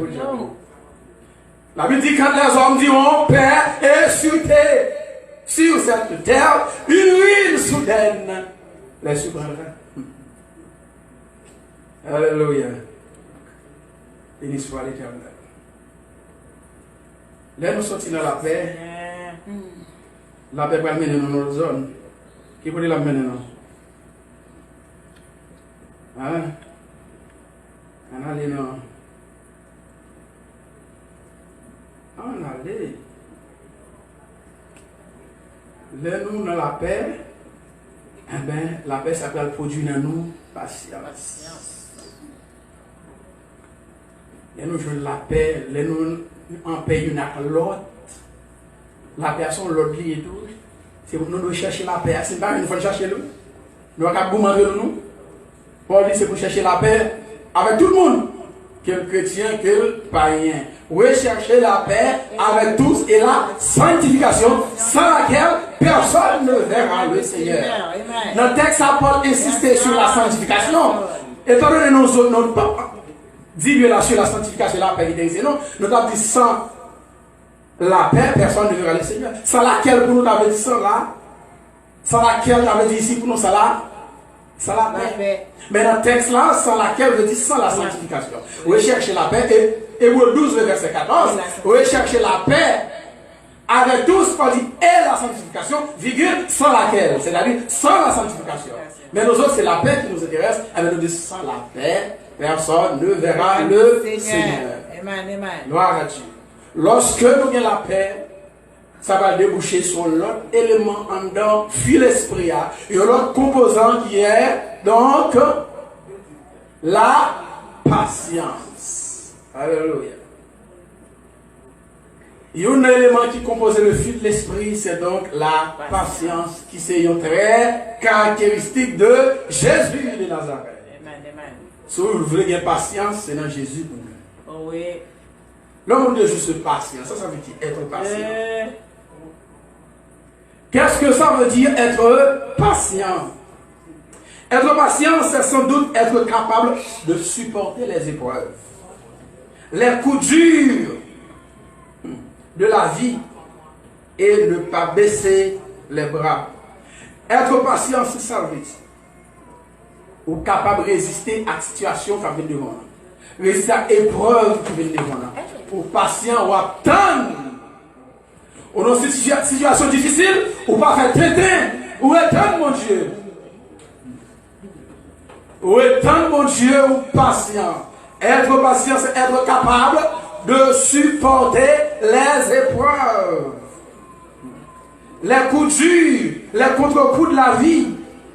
La Bible dit quand les hommes diront paix et sûreté sur cette terre, une huile soudaine les surprendra. Alléluia. Béni soit l'Éternel. Là, nous sortis dans la paix. La paix va mener dans notre zone. Qui peut la mener dans? Hein? On allait dans. On allait. Là, nous, dans la paix, eh bien, la paix s'appelle produire dans nous patience. Là, nous jouons la paix, là, nous en paix une avec l'autre. La personne, l'autre et tout. C'est pour nous chercher la paix. C'est pas une fois chercher nous. Nous avons gourmander nous. Paul dit c'est pour chercher la paix avec tout le monde. Quel chrétien, quel païen. Rechercher la paix avec tous et la sanctification sans laquelle personne ne verra le Seigneur. Dans le texte, Paul insistait sur la sanctification. Étant donné nos papas, dit là sur la sanctification, la paix, il disait non. Nous avons dit sans la paix, personne ne verra le Seigneur. Sans laquelle, pour nous, avons dit sans laquelle, avons dit ici pour nous, ça la paix. Mais dans le texte là, sans laquelle je dis sans la sanctification. Recherchez la paix. Et Hébreux 12, verset 14. Recherchez la paix avec tous, on dit et la sanctification, virgule, sans laquelle. C'est-à-dire sans la sanctification. Mais nous autres, c'est la paix qui nous intéresse. Et nous disons sans la paix, personne ne verra le Seigneur. Amen. Gloire à Dieu. Lorsque nous avons la paix, ça va déboucher sur l'autre élément en dedans, fil l'esprit, et l'autre composant qui est donc la patience. Alléluia. Il y a un élément qui compose le fil de l'esprit, c'est donc la patience, qui c'est une très caractéristique de Jésus de Nazareth. Amen. Si vous voulez une patience, c'est dans Jésus pour nous. Oh oui. L'homme de juste patient, ça veut dire être patient. Qu'est-ce que ça veut dire être patient? Être patient, c'est sans doute être capable de supporter les épreuves, les coups durs de la vie et ne pas baisser les bras. Être patient, c'est ça veut dire. Ou capable de résister à la situation qui vient devant nous. Résister à l'épreuve qui vient devant nous. Ou patient ou attendre. Ou dans une situation difficile, ou pas faire traiter, ou éteindre mon Dieu. Ou éteindre mon Dieu, ou patient. Être patient, c'est être capable de supporter les épreuves, les coups durs, les contre-coups de la vie,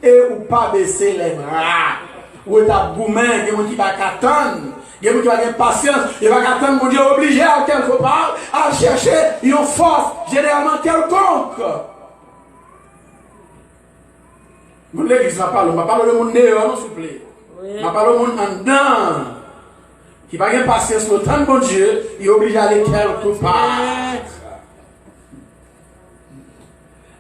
et ou pas baisser les bras. Ou être à boumain, il y a des gens qui vont attendre. Il y a des gens qui vont avoir patience. Il va attendre, mon Dieu, obligé à quelque part à chercher une force généralement quelconque. Mon l'église va parler, on va parler de mon dehors, s'il vous plaît. On va parler de mon en dedans. Qui va avoir patience, le temps de mon Dieu, il est obligé à aller quelque part.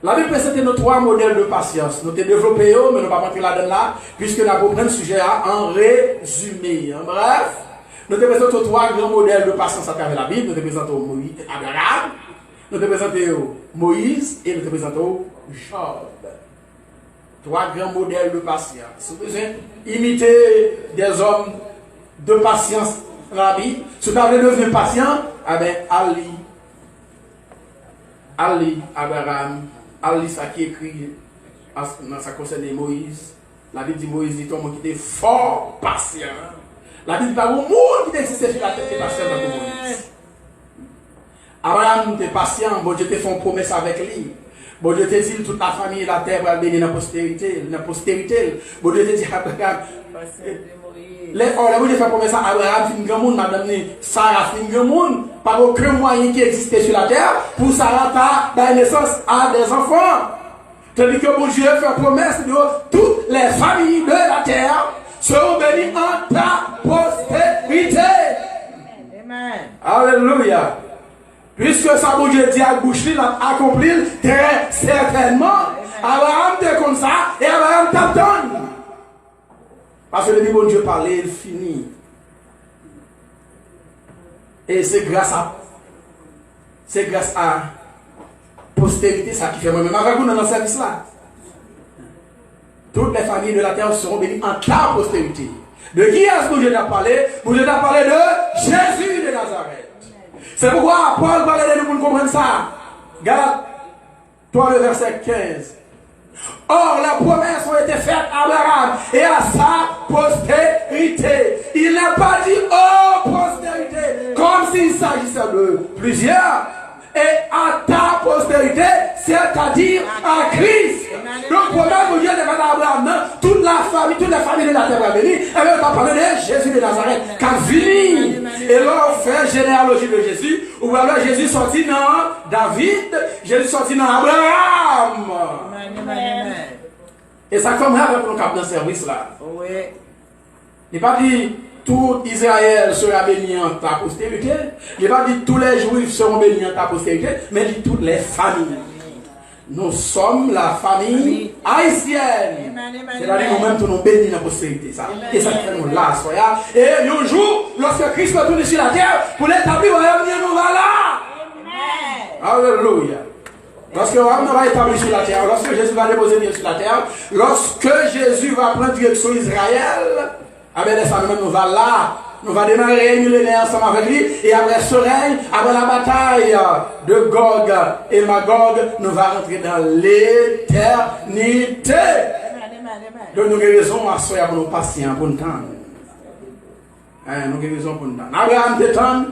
La Bible présentait nos trois modèles de patience. Nous avons développé, mais nous ne pouvons pas rentrer là-dedans, puisque nous avons pris le sujet en résumé. En bref, nous avons présenté trois grands modèles de patience à travers la Bible. Nous avons présenté Abraham, nous avons présenté Moïse et nous avons présenté Job. Trois grands modèles de patience. Si vous voulez imiter des hommes de patience dans la Bible, si vous avez devenu patient, eh bien, Ali, Abraham, Ali, ça qui écrit, ça concerne Moïse, La Bible dit Moïse dit ton monde qui était fort patient. La Bible parle au monde qui existait sur la terre qui est patient dans Moïse. Abraham était patient, bon Dieu te fait une promesse avec lui. Bon Dieu te dit toute la famille et la terre va bénir dans la postérité. Bon Dieu te dit Abraham. Bon Dieu fait promesse à Abraham, fin grand monde, madame Sarah, fin grand monde. Pas aucun moyen qui existait sur la terre pour Sarah dar naissance à des enfants. Tandis que bon Dieu fait promesse de toutes les familles de la terre seront bénies en ta postérité. Amen. Alléluia. Puisque ça, bon Dieu dit à bouche, il a accompli très certainement. Abraham te comme ça et Abraham t'attend. Parce que le bon Dieu parlait, il finit. Et c'est grâce à postérité ça qui fait moi-même. Avec vous dans le service là. Toutes les familles de la terre seront bénies en ta postérité. De qui est-ce que Dieu a parlé? Vous avez parlé de Jésus de Nazareth. C'est pourquoi Paul parlait de nous pour comprendre ça. Galates 3, le verset 15. Or, les promesses ont été faites à Abraham et à sa postérité. Il n'a pas dit oh postérité, comme s'il s'agissait de plusieurs. Et à ta postérité, c'est-à-dire à Christ. Donc, promesse de Dieu de faire à Abraham, toute la famille de la terre va venir. Et bien, on va parler de Jésus de Nazareth, qui a fini. Et là, on fait généalogie de Jésus. Ou alors, Jésus sorti dans David, Jésus sorti dans Abraham. Et ça fait mal pour nous cap dans le service là. Il n'a pas dit tout Israël sera béni en ta postérité. Il n'a pas dit tous les Juifs seront bénis en ta postérité, mais il dit toutes les familles. Nous sommes la famille haïtienne. C'est-à-dire nous-mêmes, nous bénis dans la postérité. Ça. Et ça fait nous là. Et un jour, lorsque Christ va tourner sur la terre, pour l'établir, nous va là. Alléluia. Lorsque on va établir sur la terre, lorsque Jésus va déposer Dieu sur la terre, lorsque Jésus va prendre direction Israël, avec ça nous va là, nous va démarrer un millénaire ensemble avec lui, et après ce règne, après la bataille de Gog et Magog, nous va rentrer dans l'éternité. Donc nous avons raison à soyez pour nous patients pour nous temps. Nous avons raison pour nous temps. Abraham t'étend,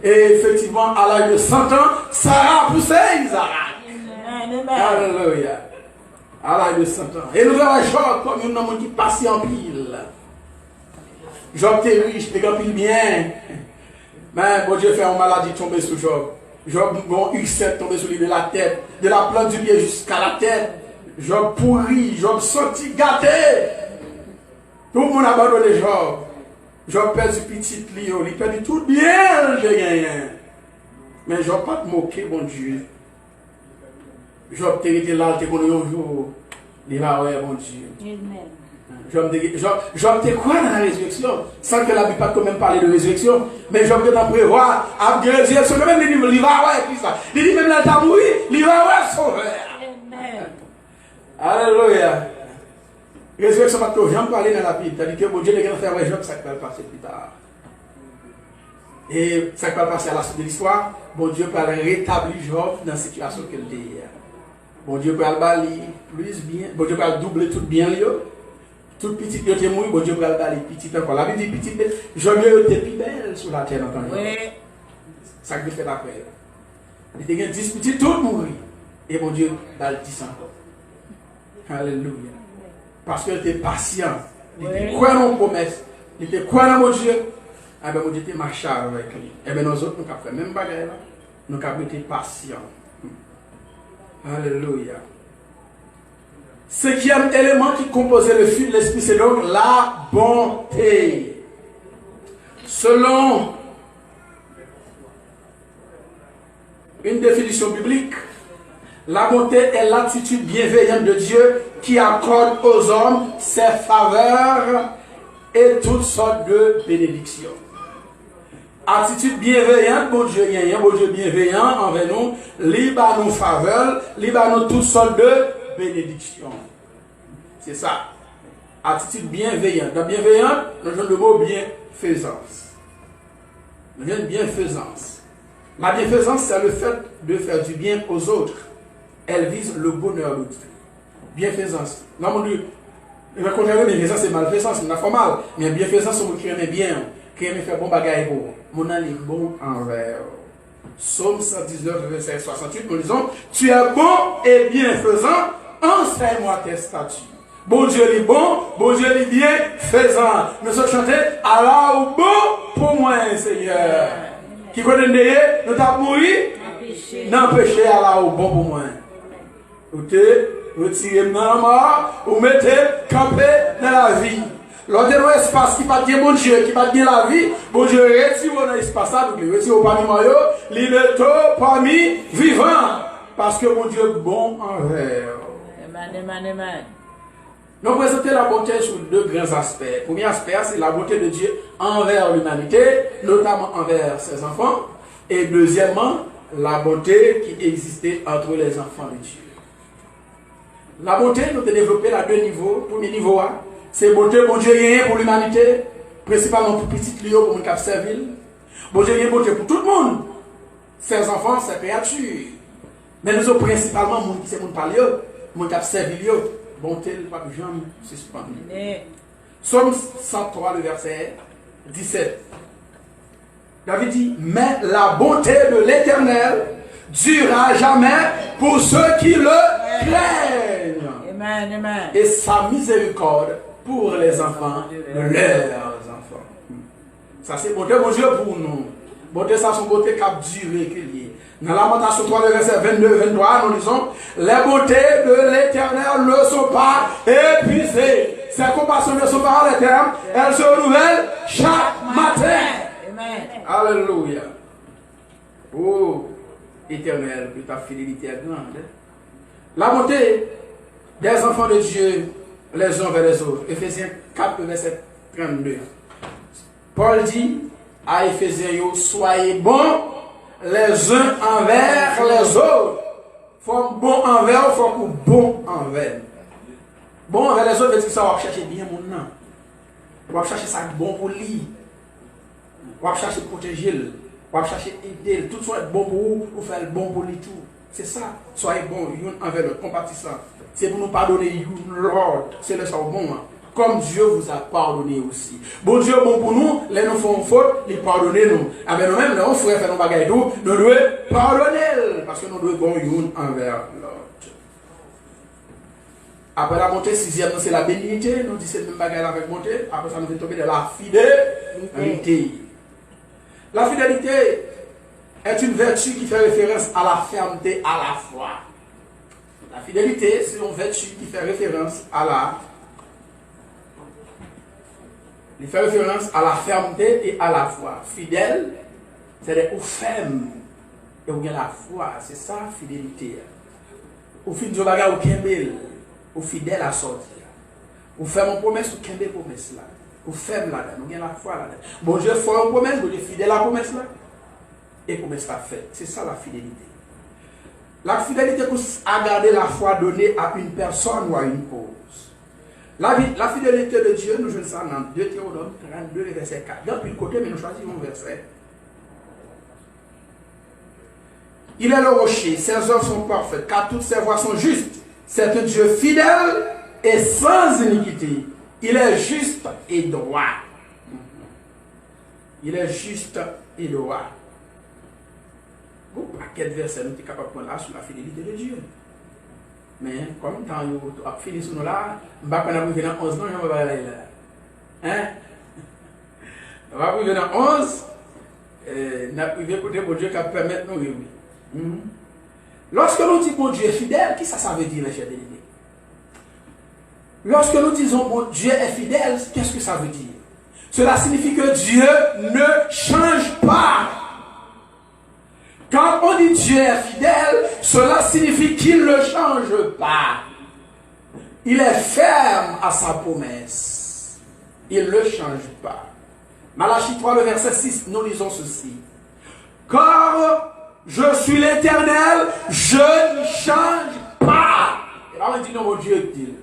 et effectivement, à l'âge de 100 ans, Sarah poussait Isaac. Alléluia. À l'âge de 100 ans. Et nous avons Job comme un homme qui passe en pile. Job était riche, il était bien. Mais bon Dieu fait une maladie tomber sur Job. Job, bon U7 tombé sur lui de la tête, de la plante du pied jusqu'à la tête. Job pourri, Job sorti gâté. Tout le monde a abandonné Job. Job perd du petit lion, il perd tout bien, j'ai gagné. Mais Job pas te moquer, bon Dieu. Job était là, il était connu un jour. Il va ouais, bon Dieu. Job était quoi dans la résurrection? Sans que la Bible pas quand même parler de résurrection. Mais Job était en prévoir, à la résurrection, même il va ouais, puis ça. Il dit même là, il a mouru, il va ouais, sauveur. Alléluia. Résurrection, pas que j'aime parler dans la Bible. C'est-à-dire que bon Dieu est going to faire ouais, Job, ça va passer plus tard. Et ça va passer à la suite de l'histoire. Bon Dieu peut rétablir Job dans la situation qu'il est. Bon Dieu peut le balayer plus bien. Bon Dieu peut doubler tout bien. Tout petit qui était mort, bon Dieu peut le balayer petit encore. La Bible dit petit, Job était plus belle sur la terre dans le temps. Ça que fait après. Il était 10 petits, tout mourir. Et bon Dieu va le 10 encore. Alléluia. Parce qu'il était patient. Il était quoi dans nos promesses. Il était quoi dans mon Dieu. Eh bien, mon Dieu était marché avec lui. Eh bien, nous autres, nous avons fait même bagarre là. Nous avons été patients. Alléluia. Cinquième élément qui composait le fruit de l'esprit, c'est donc la bonté. Selon une définition biblique, la bonté est l'attitude bienveillante de Dieu qui accorde aux hommes ses faveurs et toutes sortes de bénédictions. Attitude bienveillante, bon Dieu bienveillant envers nous, libre à nos faveurs, libre à nous toutes sortes de bénédictions. C'est ça. Attitude bienveillante. Dans bienveillante, nous avons le mot bienfaisance. Nous avons bienfaisance. La bienfaisance, c'est le fait de faire du bien aux autres. Elle vise le bonheur d'autrui. Bienfaisance. Et le contraire, bienfaisance, c'est malfaisance, c'est mal. Mais bienfaisance, c'est qui aime bien, qui aime faire bon bagage pour. Mon ami bon envers. Psaume 119, verset 68, nous disons, tu es bon et bienfaisant, enseigne-moi tes statuts. Bon Dieu est bon, bon Dieu est bienfaisant. Nous sommes chantés, Allah ou bon pour moi, Seigneur. Qui connaît nous avons mouru, n'empêchez Allah ou bon pour moi. Vous te retirez dans la mort, vous mettez campé dans la vie. L'autre espace qui va bien bon Dieu, qui va bien la vie, bon Dieu retire dans l'espace, donc il retire parmi moi, il est parmi vivant. Parce que mon Dieu est bon envers. Amen. Nous présentons la bonté sous deux grands aspects. Le premier aspect, c'est la bonté de Dieu envers l'humanité, notamment envers ses enfants. Et deuxièmement, la bonté qui existait entre les enfants de Dieu. La bonté, nous avons développé à deux niveaux. Premier niveau, c'est bonté, bon Dieu rien pour l'humanité, principalement pour petit Léo, pour mon cap servile. Bon Dieu rien bonté pour tout le monde. Ses enfants, ses créatures. Mais nous avons principalement mon qui c'est mon palio, mon cap servile. Bonté, le pape Jean suspendu. Psaume 103, le verset 17. David dit, mais la bonté de l'Éternel durera jamais pour ceux qui le craignent. Amen. Et sa miséricorde pour les enfants de leurs enfants. Ça c'est bonté, mon Dieu, pour nous. Bonté, ça c'est bonté qui a duré, qui est lié. Dans Lamentation 3, le verset 22-23, nous disons, les bontés de l'Éternel ne sont pas épuisées. Ses compassions ne sont pas à l'éternel, elles se renouvellent chaque matin. Amen. Alléluia. Oh, Éternel, que ta fidélité est grande. La bonté des enfants de Dieu, les uns vers les autres. Éphésiens 4, verset 32. Paul dit à Éphésiens, soyez bons les uns envers les autres. Faut bon envers, faut bon envers. Bon envers les autres, veut dire que ça va chercher bien mon nom. On va chercher ça bon pour lui. On va chercher protéger, on va chercher aider. Tout soit bon pour vous, pour faire le bon pour lui tout. C'est ça. Soyez bons envers l'autre, compatissant. C'est pour nous pardonner l'autre. C'est le sort bon. Comme Dieu vous a pardonné aussi. Bon Dieu bon pour nous, les nous font faute, il pardonne nous. Avec nous-mêmes, nous frères faire nos bagages tout, nous devons pardonner. Parce que nous devons bon envers l'autre. Après la bonté, sixième, c'est la bénignité. Nous disons même bagaille avec bonté. Après ça, nous devons tomber de la fidélité. La fidélité est une vertu qui fait référence à la fermeté, à la foi. La fidélité, c'est une vertu qui fait référence à la fermeté et à la foi. Fidèle, c'est-à-dire au ferme et au la foi. C'est ça, fidélité. Au fin de bagarre, au kembel, au fidèle à sortir. Au ferme en promesse, au kembel promesse là. Au ferme là-dedans, nous avons la foi là-dedans. Bon Dieu fait une promesse, bon Dieu fidèle à la promesse là. Et promesse la faite. C'est ça la fidélité. La fidélité consiste à garder la foi donnée à une personne ou à une cause. La fidélité de Dieu, nous jouons ça dans 2 Théodore 32, verset 4. Depuis le côté, mais nous choisissons un verset. Il est le rocher, ses œuvres sont parfaites, car toutes ses voies sont justes. C'est un Dieu fidèle et sans iniquité. Il est juste et droit. Il est juste et droit. Bon, à quel verset nous sommes capables de prendre là sur la fidélité de Dieu? Mais comme tant nous avons fini sur nous là, nous ne pouvons pas dans 11 ans, je ne vais pas aller là. Hein? On va arriver dans 11, nous avons privé côté pour Dieu qui permet de nous réunir. Lorsque nous disons que Dieu est fidèle, qu'est-ce que ça veut dire, mes chers bien-aimés? Lorsque nous disons que Dieu est fidèle, qu'est-ce que ça veut dire? Cela signifie que Dieu ne change pas. Quand on dit Dieu est fidèle, cela signifie qu'il ne change pas. Il est ferme à sa promesse. Il ne change pas. Malachie 3, le verset 6, nous lisons ceci. Car je suis l'Éternel, je ne change pas. Et là on dit non, mon Dieu dit.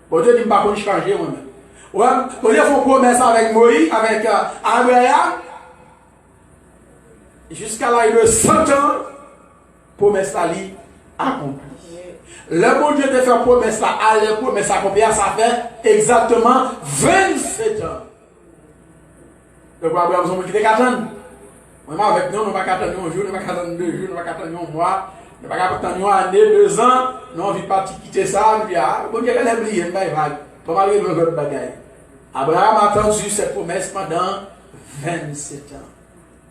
Mon Dieu dit pas qu'on change moi-même. Ouais, on a fait une promesse avec Moïse, avec Abraham. Jusqu'à là, il a 100 ans, promesse à lui, accompli. Le bon Dieu te fait promesse là, les promesses accomplies, ça fait exactement 27 ans. Donc, Abraham, nous quitter 4 ans. Moi, avec nous, nous ne pouvons pas attendre un jour, nous ne pouvons pas attendre 2 jours, nous ne pouvons pas attendre un mois, nous ne pouvons pas attendre une année, 2 ans. Nous ne pouvons pas quitter ça, nous disons, ah, bon Dieu, elle a oublié, mais il va. Comment il va faire bagaille? Abraham a attendu cette promesse pendant 27 ans.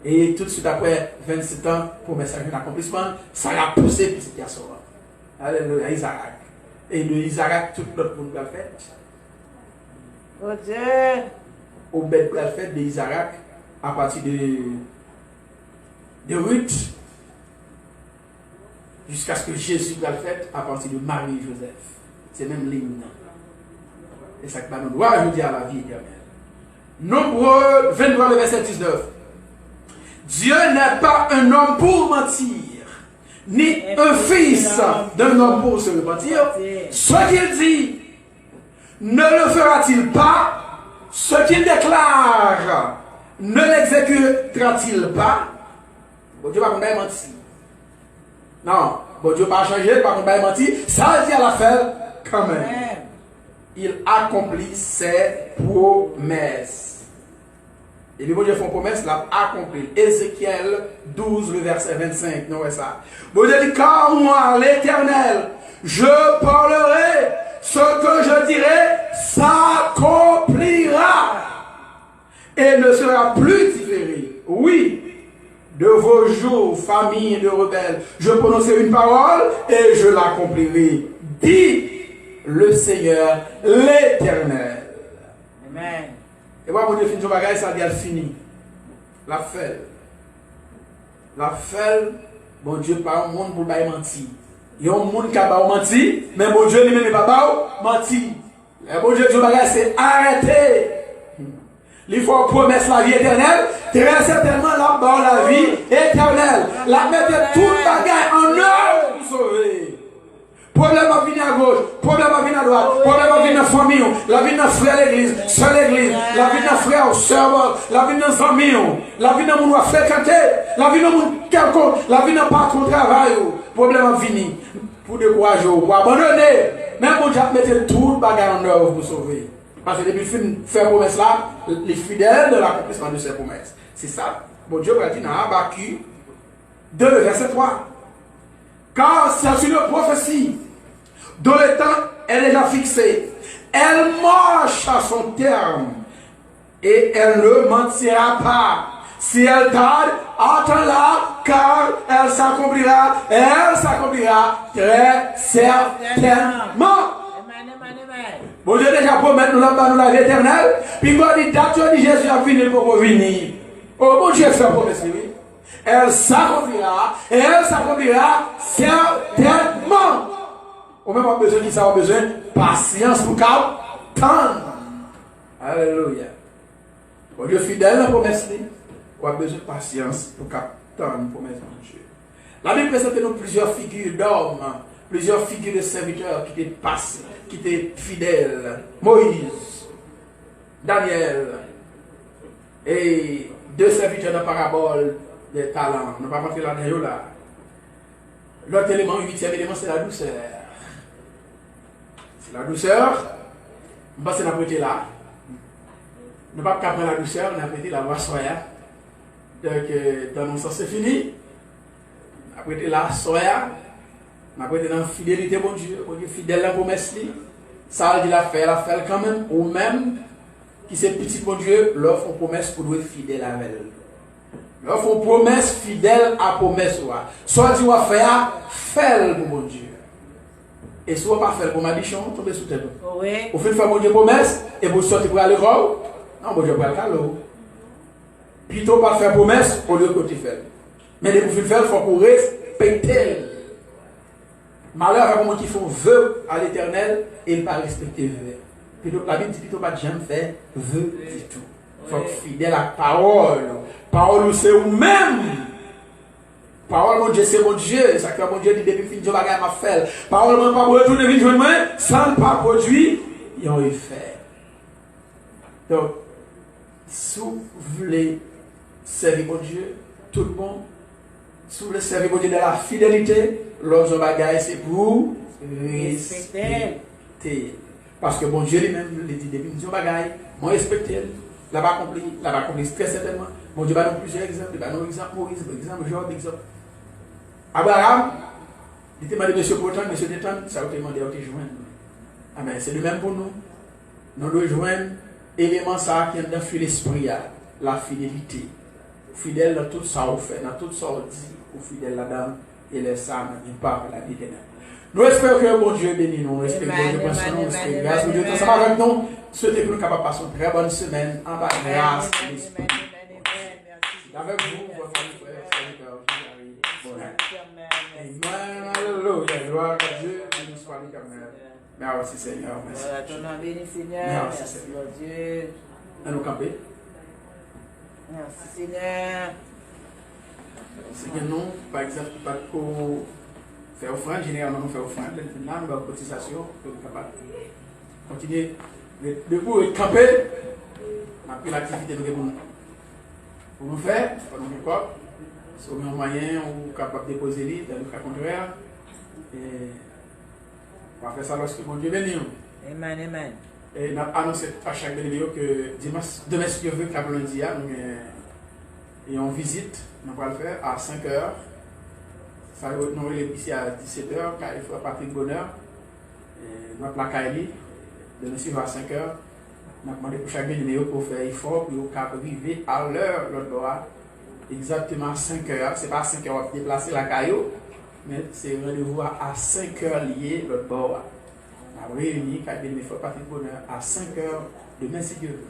Et tout de suite après 27 ans, promesse a eu un accomplissement, ça a poussé petit garçon. Alléluia, Isaac. Et de Isaac, tout notre monde a fait. Oh Dieu. Au bête a fait de Isaac à partir de Ruth jusqu'à ce que Jésus a fait à partir de Marie et Joseph. C'est même ligne. Et ça que nous doit ajouter à la vie éternelle. Nombreux 23, le verset 19. Dieu n'est pas un homme pour mentir, ni un fils d'un homme pour se repentir. Ce qu'il dit, ne le fera-t-il pas? Ce qu'il déclare, ne l'exécutera-t-il pas? Bon Dieu va pas mentir. Non, bon Dieu va changer, pas mentir. Ça dit à la fin quand même. Il accomplit ses promesses. Et puis, bon Dieu fait une promesse, l'a accompli. Ézéchiel 12, le verset 25. Non, ouais, ça. Bon Dieu dit, car moi, l'Éternel, je parlerai, ce que je dirai s'accomplira et ne sera plus différé. Oui, de vos jours, famille de rebelles, je prononcerai une parole et je l'accomplirai. Dit le Seigneur, l'Éternel. Amen. Et moi, mon Dieu, fin de bagage, ça dit fini. La fait. La fait, bon Dieu, pas un monde pour pas mentir. Il y a un monde qui a pas menti, mais mon Dieu, lui-même, pas pas menti. Et bon Dieu, bagage, c'est arrêter. Il faut promettre la vie éternelle, très certainement la vie éternelle. La mettre tout bagage en œuvre pour sauver. Problème à venir à gauche, problème à venir à droite, problème à venir dans la famille, la vie dans frère l'église, soeur l'église, la vie dans frère, soeur, la vie dans les amis, la vie dans mon fréquenter, la vie dans mon quelconque, la vie dans patron travail, problème à venir pour décourager, pour abandonner. Même pour mettre tout le bagage en œuvre pour sauver. Parce que depuis le faire promesse là, les fidèles de l'accomplissement de ces promesses. C'est ça. Bon Dieu va dire dans Habakkuk 2, verset 3. Car c'est une prophétie dont le temps est déjà fixé. Elle marche à son terme et elle ne mentira pas. Si elle tarde, attends-la, car elle s'accomplira très certainement. Bon Dieu déjà promet nous la vie éternelle. Puis quand il dit Jésus a fini pour venir. Oh bon Dieu fait promesse oui. Elle s'accomplira certainement. On même pas besoin de ça, on a besoin de patience pour qu'attendre. Alléluia. Bon Dieu fidèle à la promesse, on a besoin de patience pour qu'attendre la promesse de Dieu. La Bible présente nous plusieurs figures d'hommes, plusieurs figures de serviteurs qui étaient passés, qui étaient fidèles. Moïse, Daniel, et 2 serviteurs de parabole des talents. On ne va pas rentrer là-dedans là. L'autre élément, 8e élément, c'est la douceur. C'est la douceur. On passe à la là. On ne va pas prendre la douceur, on a prêté la voix soya. Donc, dans mon sens, c'est fini. On a prêté la soya. On a prêté dans la fidélité, bon Dieu fidèle à la promesse. Ça, il a fait quand même. Ou même, qui c'est petit, bon Dieu, leur font promesse pour être fidèle à elle. Leur font promesse fidèle à promesse. Soit tu vas faire, fais-le pour mon Dieu. Et si vous ne pas faire pour ma bichon, tombez sous tête. Oui. Vous faites faire mon Dieu promesse, et vous sortez pour aller voir. Non, mon Dieu pour aller à l'eau. Plutôt pas faire promesse au lieu que tu fais. Mais les vous faire, il faut qu'on respecter. Malheur à comment qui font vœu à l'éternel et ne pas respecter vœu. Plutôt, la Bible dit plutôt pas jamais faire vœu du tout. Il faut être fidèle à la parole. Parole, c'est vous-même. Parole, mon Dieu, c'est mon Dieu. Ça que mon Dieu dit depuis fin de bagage m'a fait. Parole, mon pas retourner vite joindre moi, sans ne pas produire, il y a eu fait. Donc, si vous voulez servir mon Dieu, tout le monde, Si vous voulez servir bon Dieu de la fidélité, l'autre bagaille, c'est pour respecter. Parce que bon Dieu lui-même, il dit depuis nous bagaille, moi respecter, là-bas accompli très certainement. Bon Dieu va nous plusieurs exemples, il va nous exemple Moïse, exemple Job, exemple Abraham. Il te demandé monsieur Potan, monsieur Détan, ça vous demandé à te joindre. Ah ben c'est le même pour nous. Nous devons joindre l'élément ça qui est dans l'esprit, la fidélité. Fidèle dans tout ça on fait, dans tout ça on dit, ou fidèle là-dedans, et les ça ne pas la vie d'éternel. Nous espérons que bon Dieu bénit nous, nous espérons que Dieu nous, nous espérons grâce Dieu ensemble avec nous. Souhaitez que nous capables de passer une très bonne semaine en bas grâce de l'Esprit. Avec vous, votre frère, serviteur, Amen. Alléluia. Gloire à Dieu. Nous soit l'éternel. Merci Seigneur. Merci. Merci Seigneur. Dieu. À nous camper. Merci Seigneur. C'est que nous, par exemple, pas pour faire offrande, généralement nous faisons offrande. Là, nous avons une cotisation pour être capable de continuer. Debout et camper, après l'activité pour nous faire, pour nous faire quoi. Si on a un moyen ou capable de déposer les dans le cas contraire, et on va faire ça lorsque mon Dieu bénit. Amen, amen. Et nous avons annoncé à chaque vidéo que demain, si Dieu veut, qu'à lundi, nous avons une visite, nous allons le faire à 5h. Ça va nous ici à 17h, car il faut Patrick Bonheur. Nous avons la Kaili, de nous suivre à 5h. Nous avons demandé pour chaque vidéo pour faire effort pour arriver à l'heure, l'autre doigt. Exactement à 5h, c'est pas à 5h on va déplacer la caillou, mais c'est rendez-vous à 5h lié l'autre bord. On a réuni, il faut pas de bonheur à 5h demain si Dieu veut.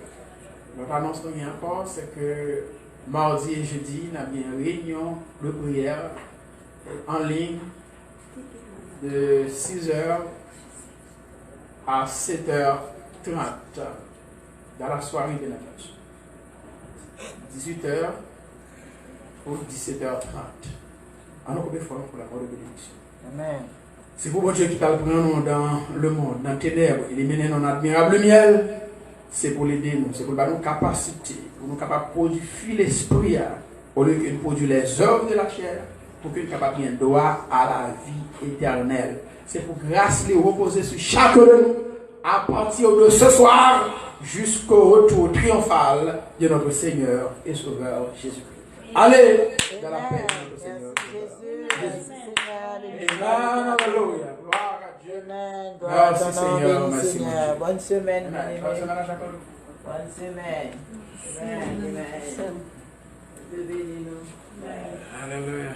Notre annonce nous encore, c'est que mardi et jeudi, on a bien une réunion de prière en ligne de 6h à 7h30 dans la soirée de la noche. 18h pour 17h30. En nous pour la mort de bénédiction. Amen. C'est pour bon Dieu qui t'a pris nous dans le monde, dans les ténèbres, éliminer nos admirables miel. C'est pour l'aider nous, c'est pour nous capacités, pour nous capables de produire l'esprit, au lieu que nous produire les œuvres de la chair, pour que nous capables bien droit à la vie éternelle. C'est pour grâce les reposer sur chacun de nous, à partir de ce soir, jusqu'au retour triomphal de notre Seigneur et Sauveur Jésus-Christ. Allez dans la paix de notre Seigneur. Amen. Alléluia. Gloire à Dieu. Merci Seigneur. Merci Seigneur. Bonne semaine. Bonne semaine à chacun. Bonne semaine. Amen. Alléluia.